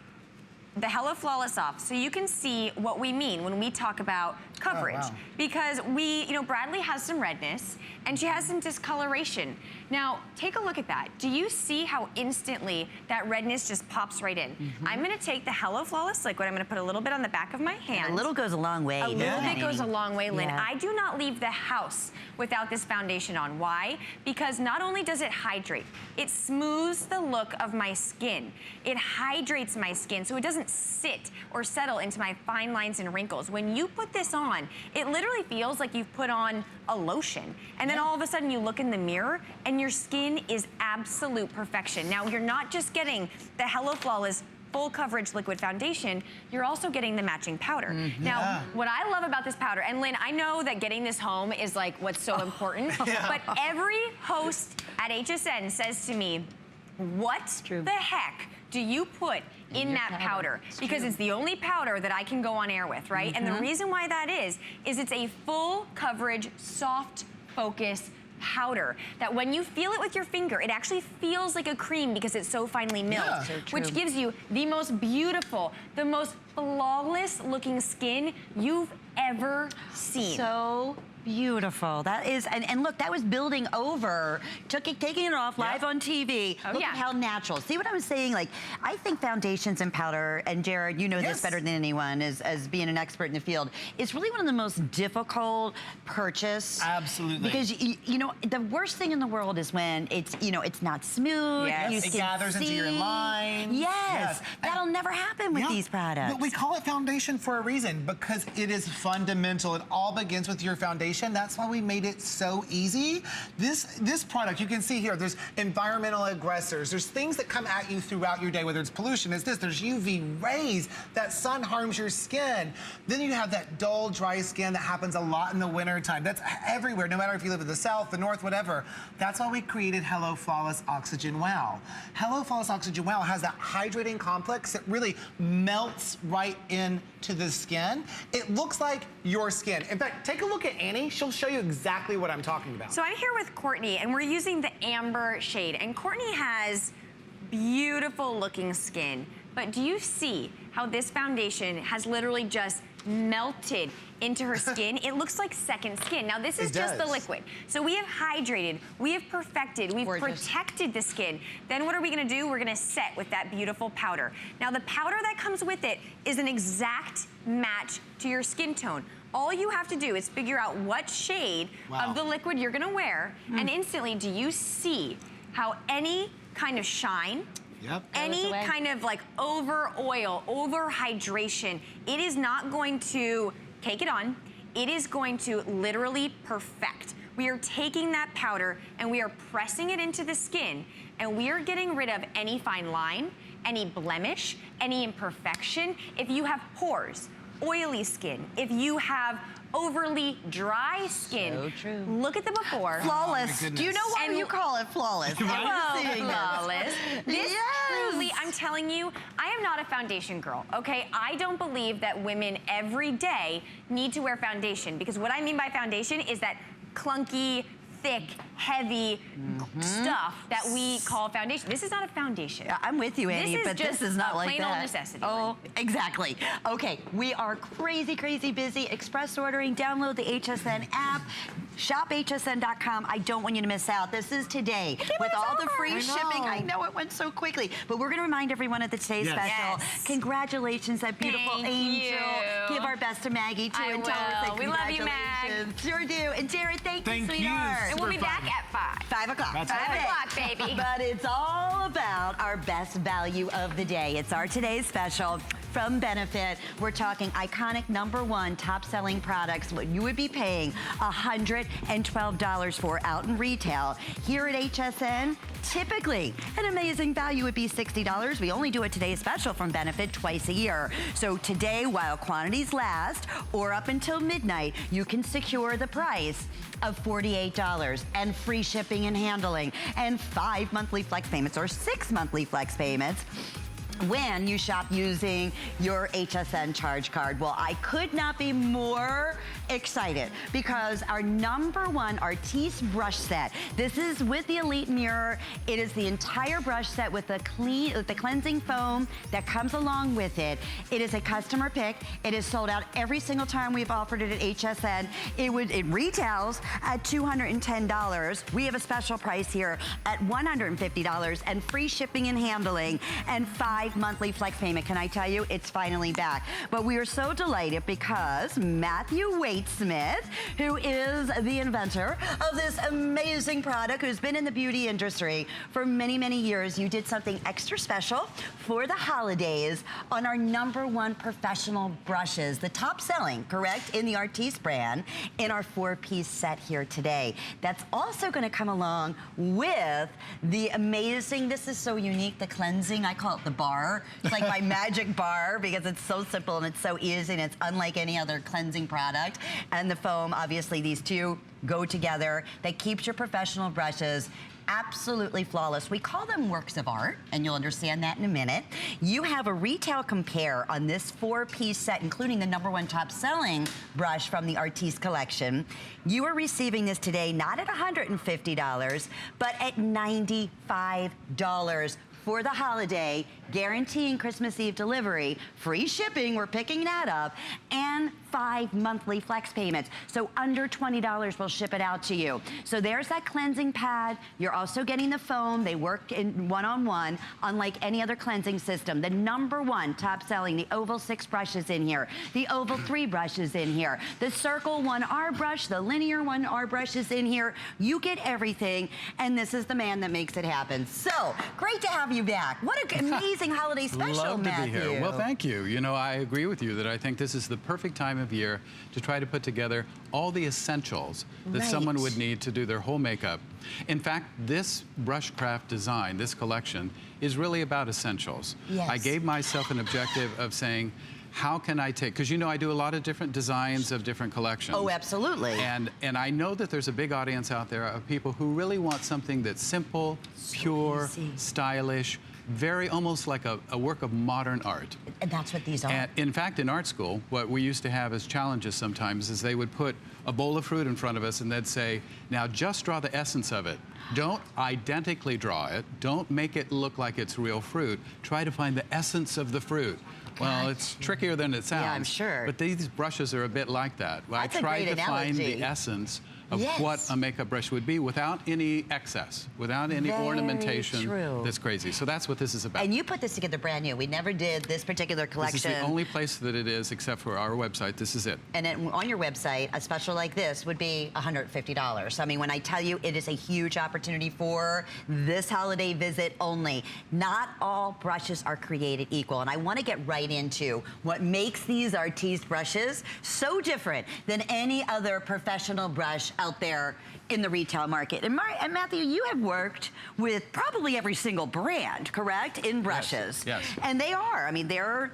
the Hello Flawless off so you can see what we mean when we talk about coverage. Because you know, Bradley has some redness and she has some discoloration. Now, take a look at that. Do you see how instantly that redness just pops right in? I'm gonna take the Hello Flawless Liquid, I'm gonna put a little bit on the back of my hand. A little goes a long way. A little bit goes a long way, Lynn. I do not leave the house without this foundation on. Why? Because not only does it hydrate, it smooths the look of my skin. It hydrates my skin so it doesn't sit or settle into my fine lines and wrinkles. When you put this on, it literally feels like you've put on a lotion. And then all of a sudden you look in the mirror and your skin is absolute perfection. Now, you're not just getting the Hello Flawless full coverage liquid foundation, you're also getting the matching powder. Now, what I love about this powder, and Lynn, I know that getting this home is like what's so important, but every host at HSN says to me, what the heck do you put in that powder? Because it's the only powder that I can go on air with, right? And the reason why that is it's a full coverage, soft focus powder that when you feel it with your finger, it actually feels like a cream because it's so finely milled, which gives you the most beautiful, the most flawless looking skin you've ever seen. So beautiful. That is, and look, that was building over, taking it off live on TV. Look at how natural. See what I was saying? Like, I think foundations and powder, and Jared, you know this better than anyone as being an expert in the field, it's really one of the most difficult purchase. Absolutely. Because, you know, the worst thing in the world is when it's, you know, it's not smooth. You it gathers into your line. That'll never happen with these products. But we call it foundation for a reason, because it is fundamental. It all begins with your foundation. That's why we made it so easy. This product, you can see here, there's environmental aggressors. There's things that come at you throughout your day, whether it's pollution, there's UV rays, that sun harms your skin. Then you have that dull, dry skin that happens a lot in the winter time. That's everywhere, no matter if you live in the south, the north, whatever. That's why we created Hello Flawless Oxygen Wow. Hello Flawless Oxygen Wow has that hydrating complex that really melts right into the skin. It looks like your skin. In fact, take a look at Annie. She'll show you exactly what I'm talking about. So I'm here with Courtney, and we're using the amber shade. And Courtney has beautiful looking skin. But do you see how this foundation has literally just melted into her skin? It looks like second skin. Now, this is just the liquid. So we have hydrated, we have perfected, we've protected the skin. Then what are we gonna do? We're gonna set with that beautiful powder. Now, the powder that comes with it is an exact match to your skin tone. All you have to do is figure out what shade of the liquid you're gonna wear, and instantly do you see how any kind of shine, any kind of like over oil, over hydration, it is not going to take it on. It is going to literally perfect we are taking that powder and we are pressing it into the skin, and we are getting rid of any fine line, any blemish, any imperfection. If you have pores, oily skin, if you have overly dry skin. So true. Look at the before. Flawless. Oh, Do you know why And you call it flawless? Hello, flawless. This Yes. truly, I'm telling you, I am not a foundation girl, okay? I don't believe that women every day need to wear foundation, because what I mean by foundation is that clunky, thick, heavy stuff that we call foundation. This is not a foundation. I'm with you, Annie, but this is not like that. Plain old necessity. Oh, exactly. Okay, we are crazy, crazy busy. Express ordering. Download the HSN app. ShopHSN.com. I don't want you to miss out. This is today with all the free shipping. I know it went so quickly, but we're going to remind everyone at the today's special. Yes. Congratulations, that beautiful Thank angel. you. Give our best to Maggie too, I and tell her will. We love you, Mag. congratulations. Sure do. And Jared, thank you, Thank you. sweetheart. And we'll be Super back fun. at 5. 5 o'clock. That's 5 right. o'clock, baby. But it's all about our best value of the day. It's our today's special from Benefit. We're talking iconic #1 top-selling products, what you would be paying $112 for out in retail. Here at HSN, typically an amazing value would be $60. We only do a today's special from Benefit twice a year. So today, while quantities last, or up until midnight, you can secure the price of $48 and free shipping and handling and 5 monthly flex payments or 6 monthly flex payments when you shop using your HSN charge card. Well, I could not be more excited because our #1 Artis brush set. This is with the Elite Mirror. It is the entire brush set with the cleansing foam that comes along with it. It is a customer pick. It is sold out every single time we've offered it at HSN. It retails at $210. We have a special price here at $150 and free shipping and handling and 5 monthly flex payment. Can I tell you, it's finally back. But we are so delighted because Matthew Waitsmith, who is the inventor of this amazing product, who's been in the beauty industry for many, many years, you did something extra special for the holidays on our #1 professional brushes, the top selling, correct, in the Artis brand, in our 4-piece set here today. That's also going to come along with the amazing, this is so unique, the cleansing, I call it the bar. It's like my magic bar because it's so simple and it's so easy and it's unlike any other cleansing product. And the foam, obviously these two go together. That keeps your professional brushes absolutely flawless. We call them works of art, and you'll understand that in a minute. You have a retail compare on this 4-piece set, including the #1 top selling brush from the Artis collection. You are receiving this today not at $150, but at $95 for the holiday, guaranteeing Christmas Eve delivery, free shipping, we're picking that up, and 5 monthly flex payments. So under $20, we'll ship it out to you. So there's that cleansing pad. You're also getting the foam. They work in one-on-one, unlike any other cleansing system. The #1 top selling, the Oval 6 brushes in here, the Oval 3 brushes in here, the Circle 1R brush, the Linear 1R brushes in here. You get everything, and this is the man that makes it happen. So great to have you back. What an amazing holiday special, Love to Matthew. be here. Well, thank you. You know, I agree with you that I think this is the perfect time of year to try to put together all the essentials that someone would need to do their whole makeup. In fact, this brushcraft design, this collection, is really about essentials. Yes. I gave myself an objective of saying, how can I take, because you know I do a lot of different designs of different collections. Oh, absolutely. And I know that there's a big audience out there of people who really want something that's simple, pure, easy. stylish, very almost like a work of modern art. And that's what these are. And in fact, in art school, what we used to have as challenges sometimes is they would put a bowl of fruit in front of us and they'd say, now just draw the essence of it. Don't identically draw it. Don't make it look like it's real fruit. Try to find the essence of the fruit. Well, it's trickier than it sounds. Yeah, I'm sure. But these brushes are a bit like that. That's a I tried great to find analogy. the essence of Yes. what a makeup brush would be without any excess, without any Very ornamentation true. that's crazy. So that's what this is about. And you put this together brand new. We never did this particular collection. This is the only place that it is except for our website. This is it. And on your website, a special like this would be $150. I mean, when I tell you it is a huge opportunity for this holiday visit only. Not all brushes are created equal. And I want to get right into what makes these Artis brushes so different than any other professional brush out there in the retail market. And Matthew, you have worked with probably every single brand, correct, in brushes. Yes. And they are, I mean, they're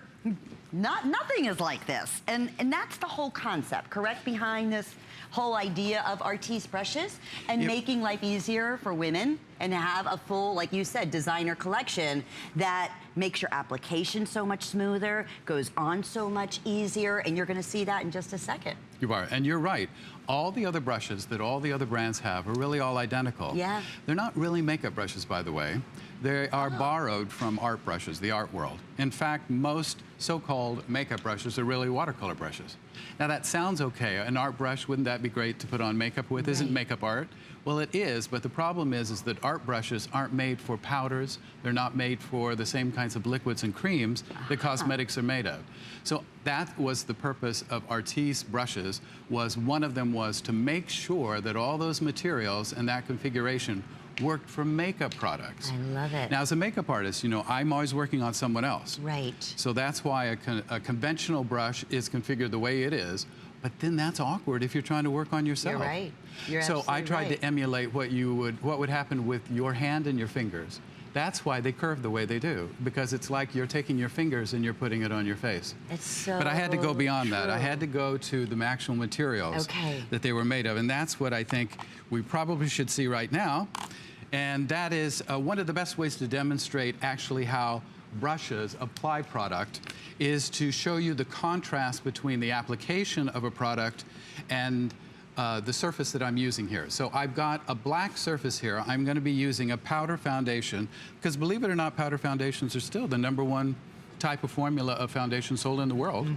nothing is like this. And that's the whole concept, correct, behind this whole idea of Artis brushes and making life easier for women and have a full, like you said, designer collection that makes your application so much smoother, goes on so much easier, and you're gonna see that in just a second. You are, and you're right. All the other brushes that all the other brands have are really all identical. Yeah. They're not really makeup brushes, by the way. They are borrowed from art brushes, the art world. In fact, most so-called makeup brushes are really watercolor brushes. Now that sounds okay. An art brush, wouldn't that be great to put on makeup with? Right. Isn't makeup art? Well, it is, but the problem is that art brushes aren't made for powders. They're not made for the same kinds of liquids and creams that cosmetics are made of. So that was the purpose of Artis brushes, one of them was to make sure that all those materials and that configuration worked for makeup products. I love it. Now, as a makeup artist, you know, I'm always working on someone else. Right. So that's why a conventional brush is configured the way it is, but then that's awkward if you're trying to work on yourself. You're right. You're so I tried right. to emulate what would happen with your hand and your fingers. That's why they curve the way they do, because it's like you're taking your fingers and you're putting it on your face. It's so But I had to go beyond true. that. I had to go to the actual materials that they were made of, and that's what I think we probably should see right now. And that is one of the best ways to demonstrate actually how brushes apply product is to show you the contrast between the application of a product and the surface that I'm using here. So I've got a black surface here. I'm going to be using a powder foundation because, believe it or not, powder foundations are still the #1 type of formula of foundation sold in the world.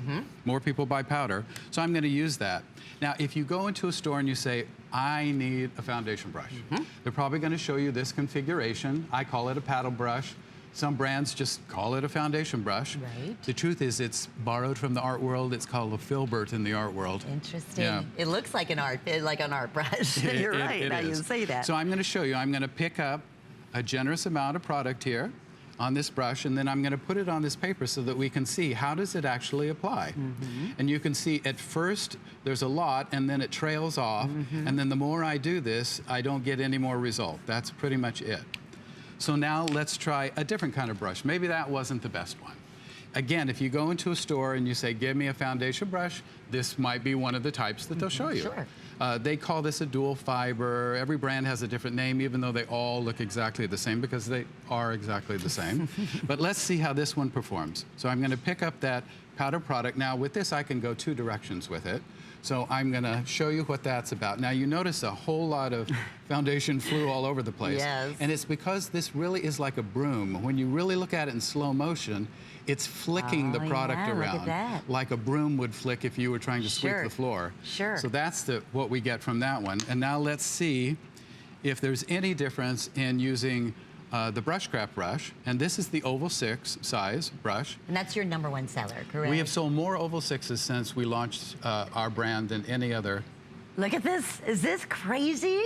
More people buy powder. So I'm going to use that. Now, if you go into a store and you say, I need a foundation brush, they're probably going to show you this configuration. I call it a paddle brush. Some brands just call it a foundation brush. Right. The truth is it's borrowed from the art world. It's called a filbert in the art world. Interesting. Yeah. It looks like an art brush. You're right, now you say that. So I'm going to show you. I'm going to pick up a generous amount of product here on this brush, and then I'm going to put it on this paper so that we can see how does it actually apply. And you can see at first there's a lot, and then it trails off, and then the more I do this, I don't get any more result. That's pretty much it. So now let's try a different kind of brush. Maybe that wasn't the best one. Again, if you go into a store and you say, give me a foundation brush, this might be one of the types that they'll show you. Sure. They call this a dual fiber. Every brand has a different name, even though they all look exactly the same, because they are exactly the same. But let's see how this one performs. So I'm going to pick up that powder product. Now with this, I can go 2 directions with it. So I'm going to show you what that's about. Now you notice a whole lot of foundation flew all over the place. Yes. And it's because this really is like a broom. When you really look at it in slow motion, it's flicking the product around. Look at that. Like a broom would flick if you were trying to sweep the floor. Sure. So that's what we get from that one. And now let's see if there's any difference in using the Brushcraft brush, and this is the oval 6 size brush. And that's your #1 seller, correct? We have sold more oval 6s since we launched our brand than any other. Look at this. Is this crazy?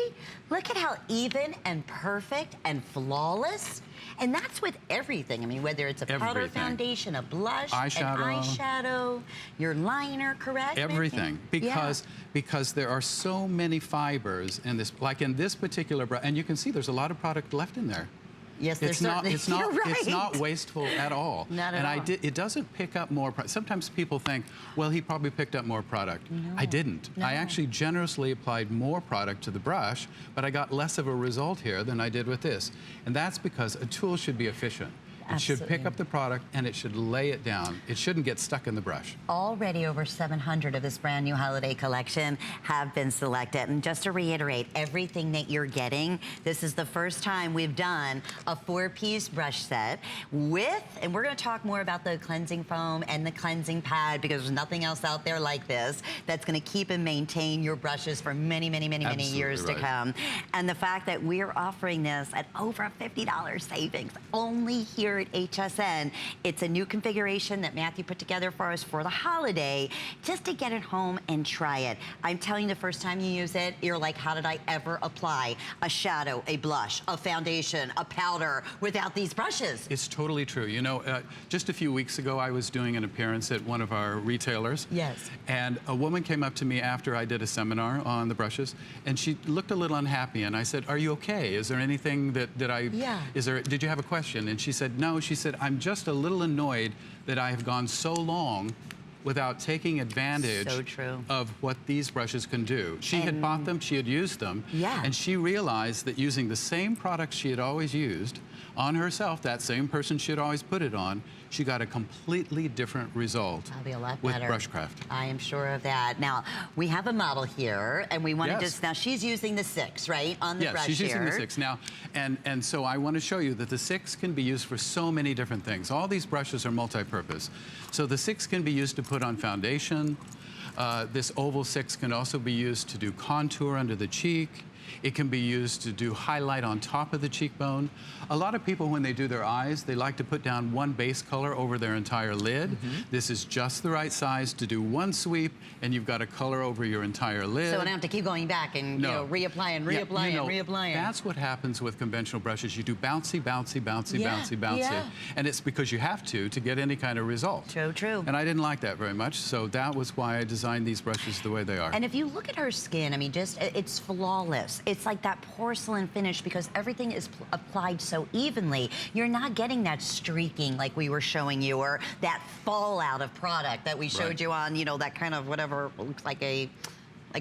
Look at how even and perfect and flawless. And that's with everything. I mean, whether it's a powder foundation, a blush, eyeshadow, an eyeshadow, your liner, correct? Everything. Because there are so many fibers in this, like in this particular brush, and you can see there's a lot of product left in there. Yes, it's not. It's not wasteful at all. Not at all. It doesn't pick up more. Sometimes people think, well, he probably picked up more product. No, I didn't. no. I actually generously applied more product to the brush, but I got less of a result here than I did with this. And that's because a tool should be efficient. It should pick up the product and it should lay it down. It shouldn't get stuck in the brush. Already over 700 of this brand new holiday collection have been selected. And just to reiterate, everything that you're getting, this is the first time we've done a 4-piece brush set with, and we're gonna talk more about the cleansing foam and the cleansing pad because there's nothing else out there like this that's gonna keep and maintain your brushes for many, many, many, many years to come. And the fact that we're offering this at over a $50 savings only here at HSN. It's a new configuration that Matthew put together for us for the holiday, just to get it home and try it. I'm telling you, the first time you use it, you're like, how did I ever apply a shadow, a blush, a foundation, a powder without these brushes? It's totally true. You know, just a few weeks ago, I was doing an appearance at one of our retailers. Yes. And a woman came up to me after I did a seminar on the brushes, and she looked a little unhappy. And I said, "Are you okay? Is there anything that did you have a question?" And she said, "No." She said, "I'm just a little annoyed that I have gone so long without taking advantage of what these brushes can do." She had bought them, she had used them, and she realized that using the same products she had always used on herself, that same person she had always put it on, she got a completely different result with Brushcraft. I am sure of that. Now, we have a model here, and we want to just, now she's using the 6, right, on the brush here. Yes, she's using the 6 now, and so I want to show you that the 6 can be used for so many different things. All these brushes are multi-purpose. So the 6 can be used to put on foundation. This oval 6 can also be used to do contour under the cheek. It can be used to do highlight on top of the cheekbone. A lot of people, when they do their eyes, they like to put down one base color over their entire lid. This is just the right size to do one sweep, and you've got a color over your entire lid. So I don't have to keep going back and you know, reapply and reapply and reapply. That's what happens with conventional brushes. You do bouncy, bouncy, bouncy, bouncy, bouncy. And it's because you have to get any kind of result. So true. And I didn't like that very much, so that was why I designed these brushes the way they are. And if you look at her skin, I mean, just, it's flawless. It's like that porcelain finish because everything is applied so evenly. You're not getting that streaking like we were showing you, or that fallout of product that we showed you on, you know, that kind of whatever looks like a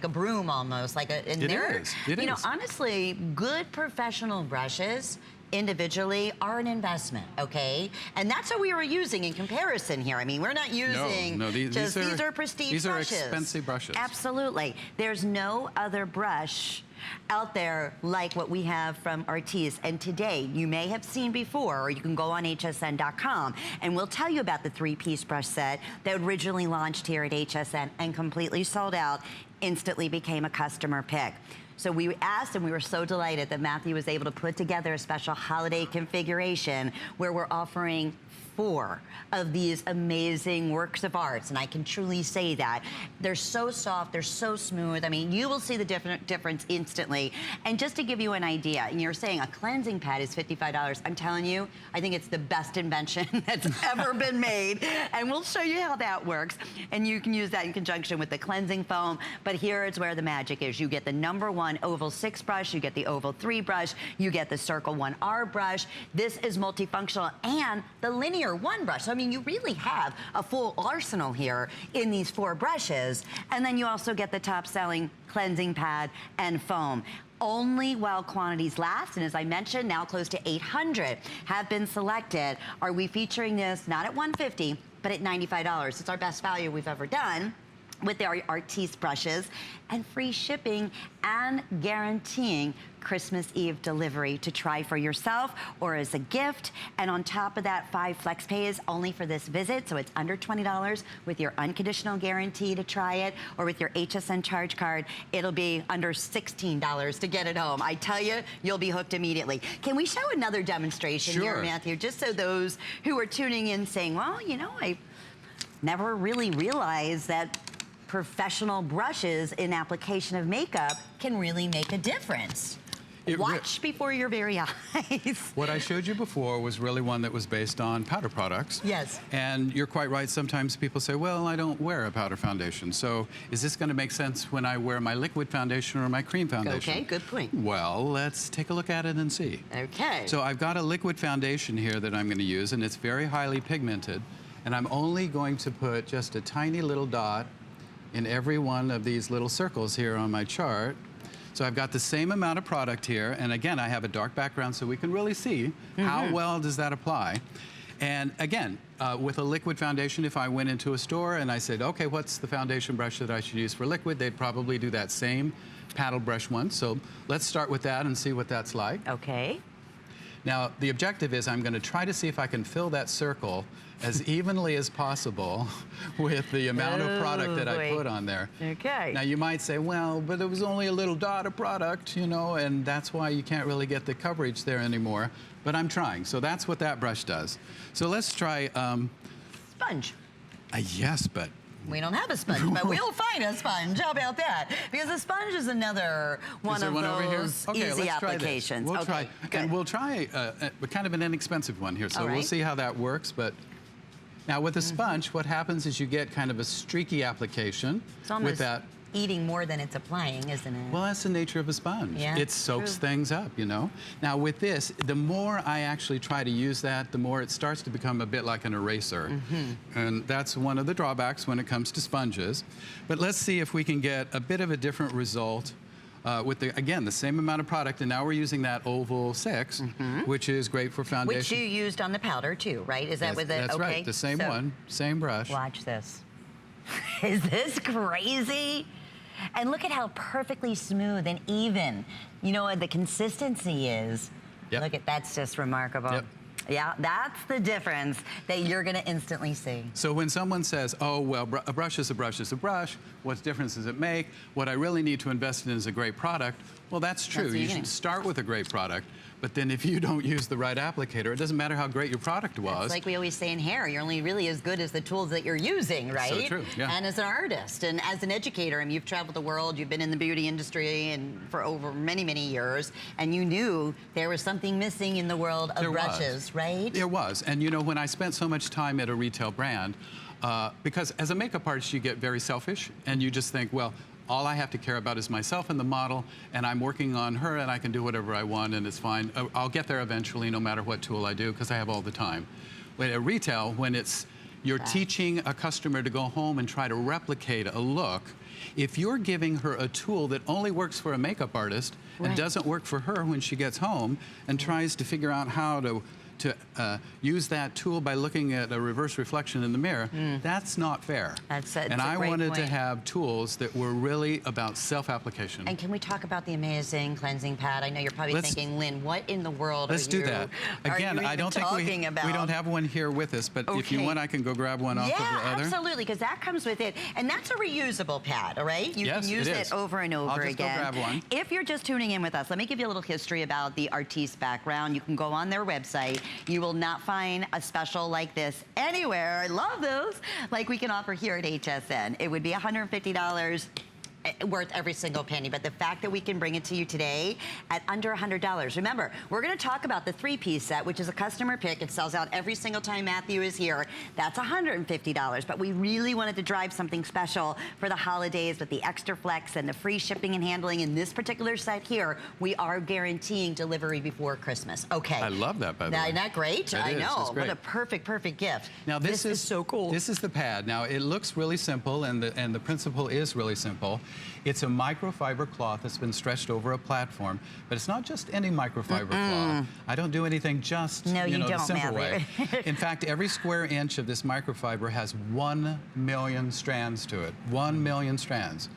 broom almost, like a. It is. You know, honestly, good professional brushes individually are an investment, okay? And that's what we were using in comparison here. I mean, we're not using these are prestige brushes. These are expensive brushes. Absolutely. There's no other brush out there like what we have from Artis. And today, you may have seen before, or you can go on hsn.com, and we'll tell you about the 3-piece brush set that originally launched here at HSN and completely sold out, instantly became a customer pick. So we asked, and we were so delighted that Matthew was able to put together a special holiday configuration where we're offering 4 of these amazing works of arts, and I can truly say that. They're so soft, they're so smooth. I mean, you will see the difference instantly. And just to give you an idea, and you're saying a cleansing pad is $55. I'm telling you, I think it's the best invention that's ever been made. And we'll show you how that works. And you can use that in conjunction with the cleansing foam. But here is where the magic is. You get the #1 oval 6 brush, you get the oval 3 brush, you get the circle 1R brush. This is multifunctional, and the linear 1 brush. So, I mean, you really have a full arsenal here in these 4 brushes. And then you also get the top-selling cleansing pad and foam. Only while quantities last, and as I mentioned, now close to 800 have been selected. Are we featuring this not at $150, but at $95? It's our best value we've ever done with our Artis brushes, and free shipping, and guaranteeing Christmas Eve delivery to try for yourself or as a gift. And on top of that, 5 flex pays only for this visit, so it's under $20 with your unconditional guarantee to try it, or with your HSN charge card, it'll be under $16 to get it home. I tell you, you'll be hooked immediately. Can we show another demonstration here, Matthew, just so those who are tuning in saying, well, you know, I never really realized that professional brushes in application of makeup can really make a difference. Watch before your very eyes. What I showed you before was really one that was based on powder products. Yes. And you're quite right. Sometimes people say, well, I don't wear a powder foundation. So is this going to make sense when I wear my liquid foundation or my cream foundation? Okay, good point. Well, let's take a look at it and see. Okay. So I've got a liquid foundation here that I'm going to use, and it's very highly pigmented. And I'm only going to put just a tiny little dot in every one of these little circles here on my chart. So I've got the same amount of product here, and again, I have a dark background so we can really see how well does that apply. And again, with a liquid foundation, if I went into a store and I said, okay, what's the foundation brush that I should use for liquid, they'd probably do that same paddle brush one. So let's start with that and see what that's like. Okay. Now, the objective is I'm going to try to see if I can fill that circle as evenly as possible with the amount of product that I put on there. Okay. Now, you might say, well, but it was only a little dot of product, you know, and that's why you can't really get the coverage there anymore. But I'm trying. So that's what that brush does. So let's try... Sponge. Yes, but... We don't have a sponge, but we'll find a sponge. How about that? Because a sponge is another one of those easy applications. We'll try, and we'll try kind of an inexpensive one here. So we'll see how that works. But now with a sponge, what happens is you get kind of a streaky application with that. Eating more than it's applying, isn't it? Well, that's the nature of a sponge. Yeah, it soaks things up, you know. Now with this, the more I actually try to use that, the more it starts to become a bit like an eraser. And that's one of the drawbacks when it comes to sponges. But let's see if we can get a bit of a different result with, again, the same amount of product. And now we're using that Oval 6, which is great for foundation. Which you used on the powder too, right? Is that with it? That's right, the same one, same brush. Watch this. Is this crazy? And look at how perfectly smooth and even, you know, the consistency is. Look at, that's just remarkable. Yeah, that's the difference that you're going to instantly see. So when someone says, oh, well, a brush is a brush is a brush, what difference does it make? What I really need to invest in is a great product. Well, that's true. You should start with a great product. But then if you don't use the right applicator, it doesn't matter how great your product was. It's like we always say in hair, you're only really as good as the tools that you're using, right? So true, yeah. And as an artist and as an educator, I mean, you've traveled the world, you've been in the beauty industry and for over many, many years, and you knew there was something missing in the world of brushes, right? There was. And you know, when I spent so much time at a retail brand, because as a makeup artist, you get very selfish, and you just think, well, all I have to care about is myself and the model, and I'm working on her, and I can do whatever I want, and it's fine. I'll get there eventually, no matter what tool I do, because I have all the time. But at retail, when you're teaching a customer to go home and try to replicate a look, if you're giving her a tool that only works for a makeup artist and doesn't work for her when she gets home and tries to figure out how to use that tool by looking at a reverse reflection in the mirror, that's not fair. And I wanted to have tools that were really about self-application. And can we talk about the amazing cleansing pad? I know you're probably thinking, Lynn, what in the world Let's do that. Again, I don't think we don't have one here with us, but if you want, I can go grab one off of the other. Yeah, absolutely, because that comes with it. And that's a reusable pad, all right? You can use it over and over again. I'll just go grab one. If you're just tuning in with us, let me give you a little history about the Artis background. You can go on their website. You will not find a special like this anywhere. I love those. Like we can offer here at HSN. It would be $150 worth every single penny, but the fact that we can bring it to you today at under $100. Remember, we're going to talk about the 3-piece set, which is a customer pick. It sells out every single time Matthew is here. That's $150, but we really wanted to drive something special for the holidays with the extra flex and the free shipping and handling. In this particular set here, we are guaranteeing delivery before Christmas. Okay. I love that, by the way. Isn't that great? I know. What a perfect gift. Now this is so cool. This is the pad. Now it looks really simple, and the principle is really simple. It's a microfiber cloth that's been stretched over a platform, but it's not just any microfiber cloth. I don't do anything just the simple way. In fact, every square inch of this microfiber has 1 million strands to it. 1 million strands.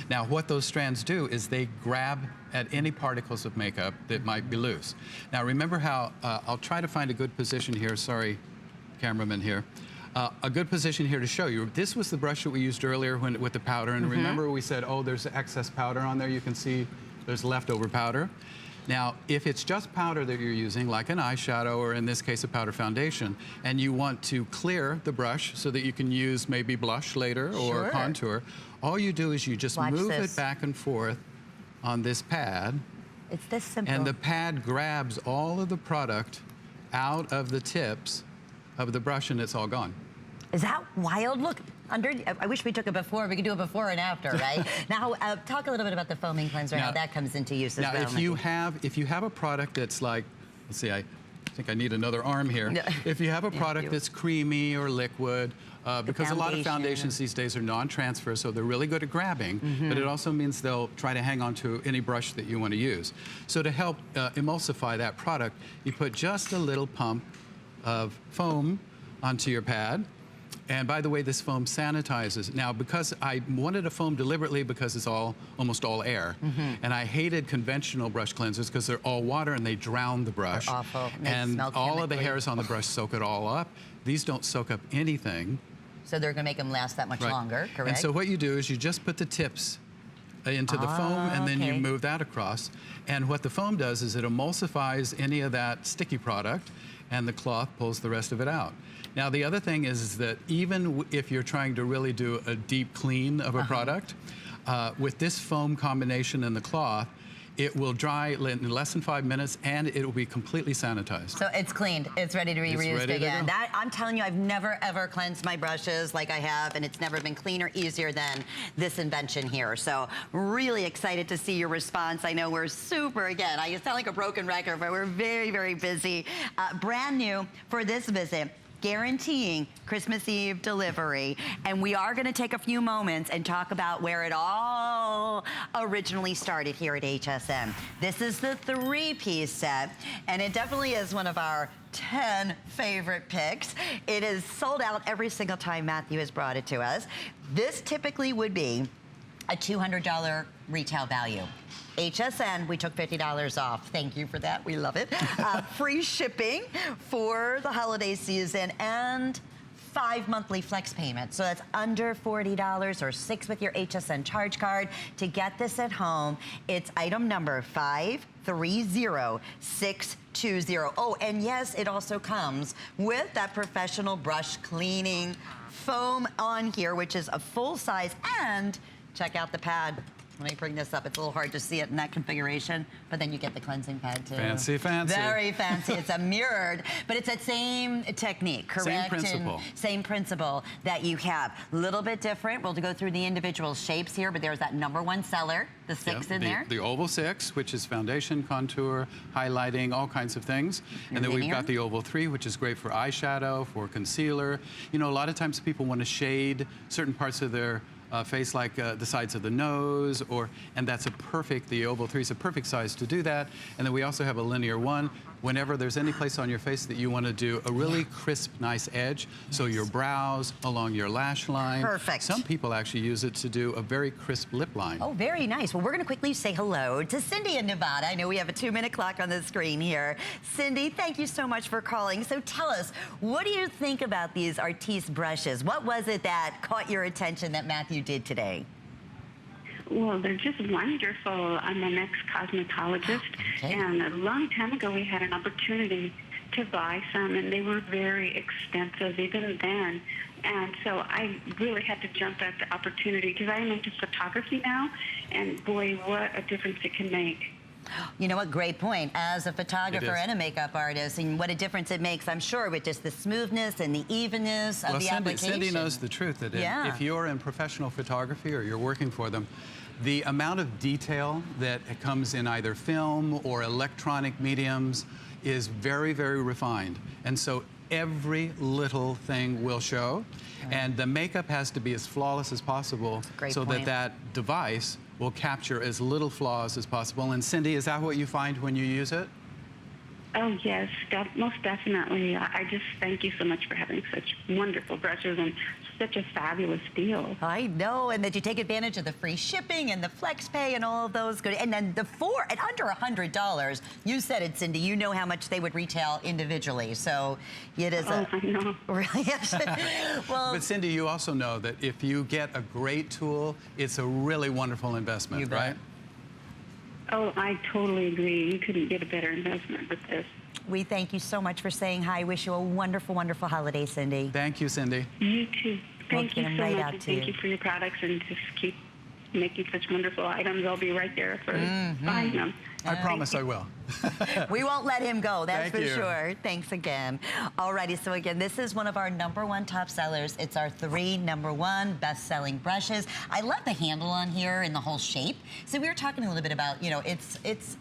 Now, what those strands do is they grab at any particles of makeup that might be loose. Now, remember how I'll try to find a good position here. Sorry, cameraman here. A good position here to show you. This was the brush that we used earlier with the powder, and remember we said, oh, there's excess powder on there. You can see there's leftover powder. Now, if it's just powder that you're using, like an eyeshadow, or in this case, a powder foundation, and you want to clear the brush so that you can use maybe blush later or contour, all you do is you just move it back and forth on this pad. It's this simple. And the pad grabs all of the product out of the tips of the brush, and it's all gone. Is that wild? Look, I wish we took it before. We could do it before and after, right? Now, talk a little bit about the foaming cleanser, how that comes into use as well. Now, if you have a product that's like, let's see, I think I need another arm here. If you have a product that's creamy or liquid, because a lot of foundations these days are non-transfer, so they're really good at grabbing, but it also means they'll try to hang on to any brush that you want to use. So to help emulsify that product, you put just a little pump of foam onto your pad, And by the way, this foam sanitizes. Now, because I wanted a foam deliberately because it's almost all air. And I hated conventional brush cleansers because they're all water and they drown the brush. They're awful. They And smell all of the chemically. hairs on the brush soak it all up. These don't soak up anything. So they're gonna make them last that much longer, correct? And so what you do is you just put the tips into the foam, and then you move that across. And what the foam does is it emulsifies any of that sticky product, and the cloth pulls the rest of it out. Now, the other thing is that even if you're trying to really do a deep clean of a product, with this foam combination in the cloth, it will dry in less than 5 minutes, and it will be completely sanitized. So it's cleaned. It's ready to be It's reused ready to again. go. That, I'm telling you, I've never ever cleansed my brushes like I have, and it's never been cleaner, easier than this invention here. So really excited to see your response. I know we're super, again, I sound like a broken record, but we're very, very busy. Brand new for this visit, guaranteeing Christmas Eve delivery. And we are gonna take a few moments and talk about where it all originally started here at HSN. This is the 3-piece set, and it definitely is one of our 10 favorite picks. It is sold out every single time Matthew has brought it to us. This typically would be a $200 retail value. HSN, we took $50 off. Thank you for that. We love it. Free shipping for the holiday season and 5 monthly flex payments. So that's under $40 or 6 with your HSN charge card. To get this at home, it's item number 530620. Oh, and yes, it also comes with that professional brush cleaning foam on here, which is a full size, and check out the pad. Let me bring this up. It's a little hard to see it in that configuration, but then you get the cleansing pad too. Fancy, fancy. Very fancy. It's a mirrored, but it's that same technique, correct? Same principle. And same principle that you have. A little bit different. We'll go through the individual shapes here, but there's that #1 seller, the 6 in there. The oval 6, which is foundation, contour, highlighting, all kinds of things. And then we've got the oval 3, which is great for eyeshadow, for concealer. You know, a lot of times people want to shade certain parts of their face, like the sides of the nose, and that's the oval 3 is a perfect size to do that. And then we also have a linear 1. Whenever there's any place on your face that you want to do a really crisp, nice edge, so your brows, along your lash line. Perfect. Some people actually use it to do a very crisp lip line. Oh, very nice. Well, we're going to quickly say hello to Cindy in Nevada. I know we have a 2-minute clock on the screen here. Cindy, thank you so much for calling. So tell us, what do you think about these Artis brushes? What was it that caught your attention that Matthew did today? Well, they're just wonderful. I'm an ex-cosmetologist, and a long time ago we had an opportunity to buy some, and they were very expensive even then. And so I really had to jump at the opportunity because I am into photography now, and boy, what a difference it can make. You know what, great point. As a photographer and a makeup artist, and what a difference it makes, I'm sure, with just the smoothness and the evenness of the application. Cindy knows the truth, that if you're in professional photography or you're working for them, the amount of detail that comes in either film or electronic mediums is very, very refined. And so every little thing will show. And the makeup has to be as flawless as possible so that that device will capture as little flaws as possible. And Cindy, is that what you find when you use it? Oh, yes, most definitely. I just thank you so much for having such wonderful brushes and such a fabulous deal. I know, and that you take advantage of the free shipping and the flex pay and all of those good. And then the 4 at under $100. You said it, Cindy. You know how much they would retail individually. So it is I know. Really? Well, but Cindy, you also know that if you get a great tool, it's a really wonderful investment, right? Oh, I totally agree. You couldn't get a better investment with this. we thank you so much for saying hi. Wish you a wonderful, wonderful holiday, Cindy. Thank you, Cindy. You too. Thank you so right much. out And to thank you. you for your products, and just keep making such wonderful items. I'll be right there for buying them. I promise I will. We won't let him go, that's Thank for you. sure. Thanks again. Alrighty, so again, this is one of our #1 top sellers. It's our 3 #1 best-selling brushes. I love the handle on here and the whole shape. So we were talking a little bit about, you know, it's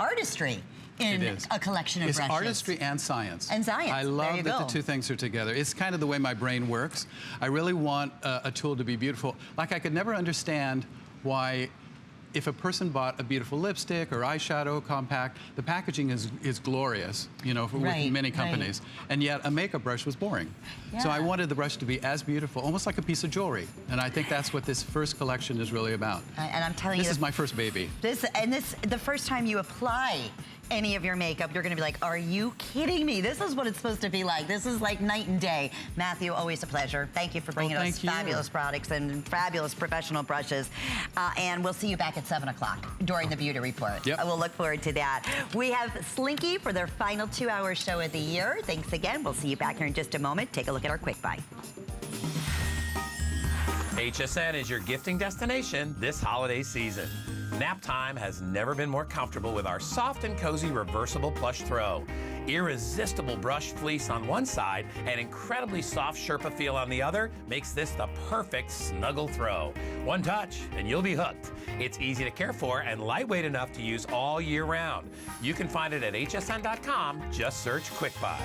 artistry in a collection of brushes. It's artistry and science. And science. I There love you that go. the two things are together. It's kind of the way my brain works. I really want a tool to be beautiful. Like, I could never understand why if a person bought a beautiful lipstick or eyeshadow compact, the packaging is glorious, you know, with many companies. And yet a makeup brush was boring. So I wanted the brush to be as beautiful, almost like a piece of jewelry. And I think that's what this first collection is really about. And I'm telling you, this is my first baby. The first time you apply any of your makeup, you're gonna be like, are you kidding me? This is what it's supposed to be like. This is like night and day. Matthew, always a pleasure. Thank you for bringing us fabulous products and fabulous professional brushes. And we'll see you back at 7 o'clock during the Beauty Report. Yep. We'll look forward to that. We have Slinky for their final 2-hour show of the year. Thanks again. We'll see you back here in just a moment. Take a look at our quick buy. HSN is your gifting destination this holiday season. Nap time has never been more comfortable with our soft and cozy reversible plush throw. Irresistible brushed fleece on one side and incredibly soft Sherpa feel on the other makes this the perfect snuggle throw. One touch and you'll be hooked. It's easy to care for and lightweight enough to use all year round. You can find it at hsn.com. Just search Quick Buy.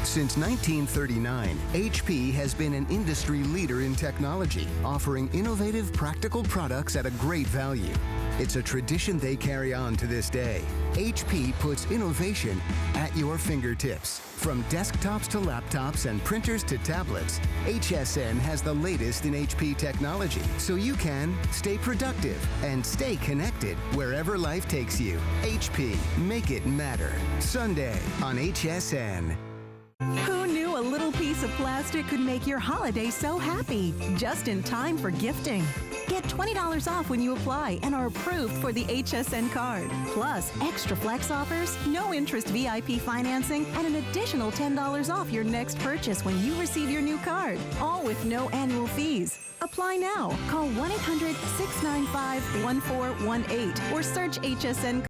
Since 1939, HP has been an industry leader in technology, offering innovative, practical products at a great value. It's a tradition they carry on to this day. HP puts innovation at your fingertips. From desktops to laptops and printers to tablets, HSN has the latest in HP technology, so you can stay productive and stay connected wherever life takes you. HP, make it matter. Sunday on HSN. Who knew a little piece of plastic could make your holiday so happy? Just in time for gifting. Get $20 off when you apply and are approved for the HSN card. Plus, extra flex offers, no interest VIP financing, and an additional $10 off your next purchase when you receive your new card. All with no annual fees. Apply now. Call 1-800-695-1418 or search HSN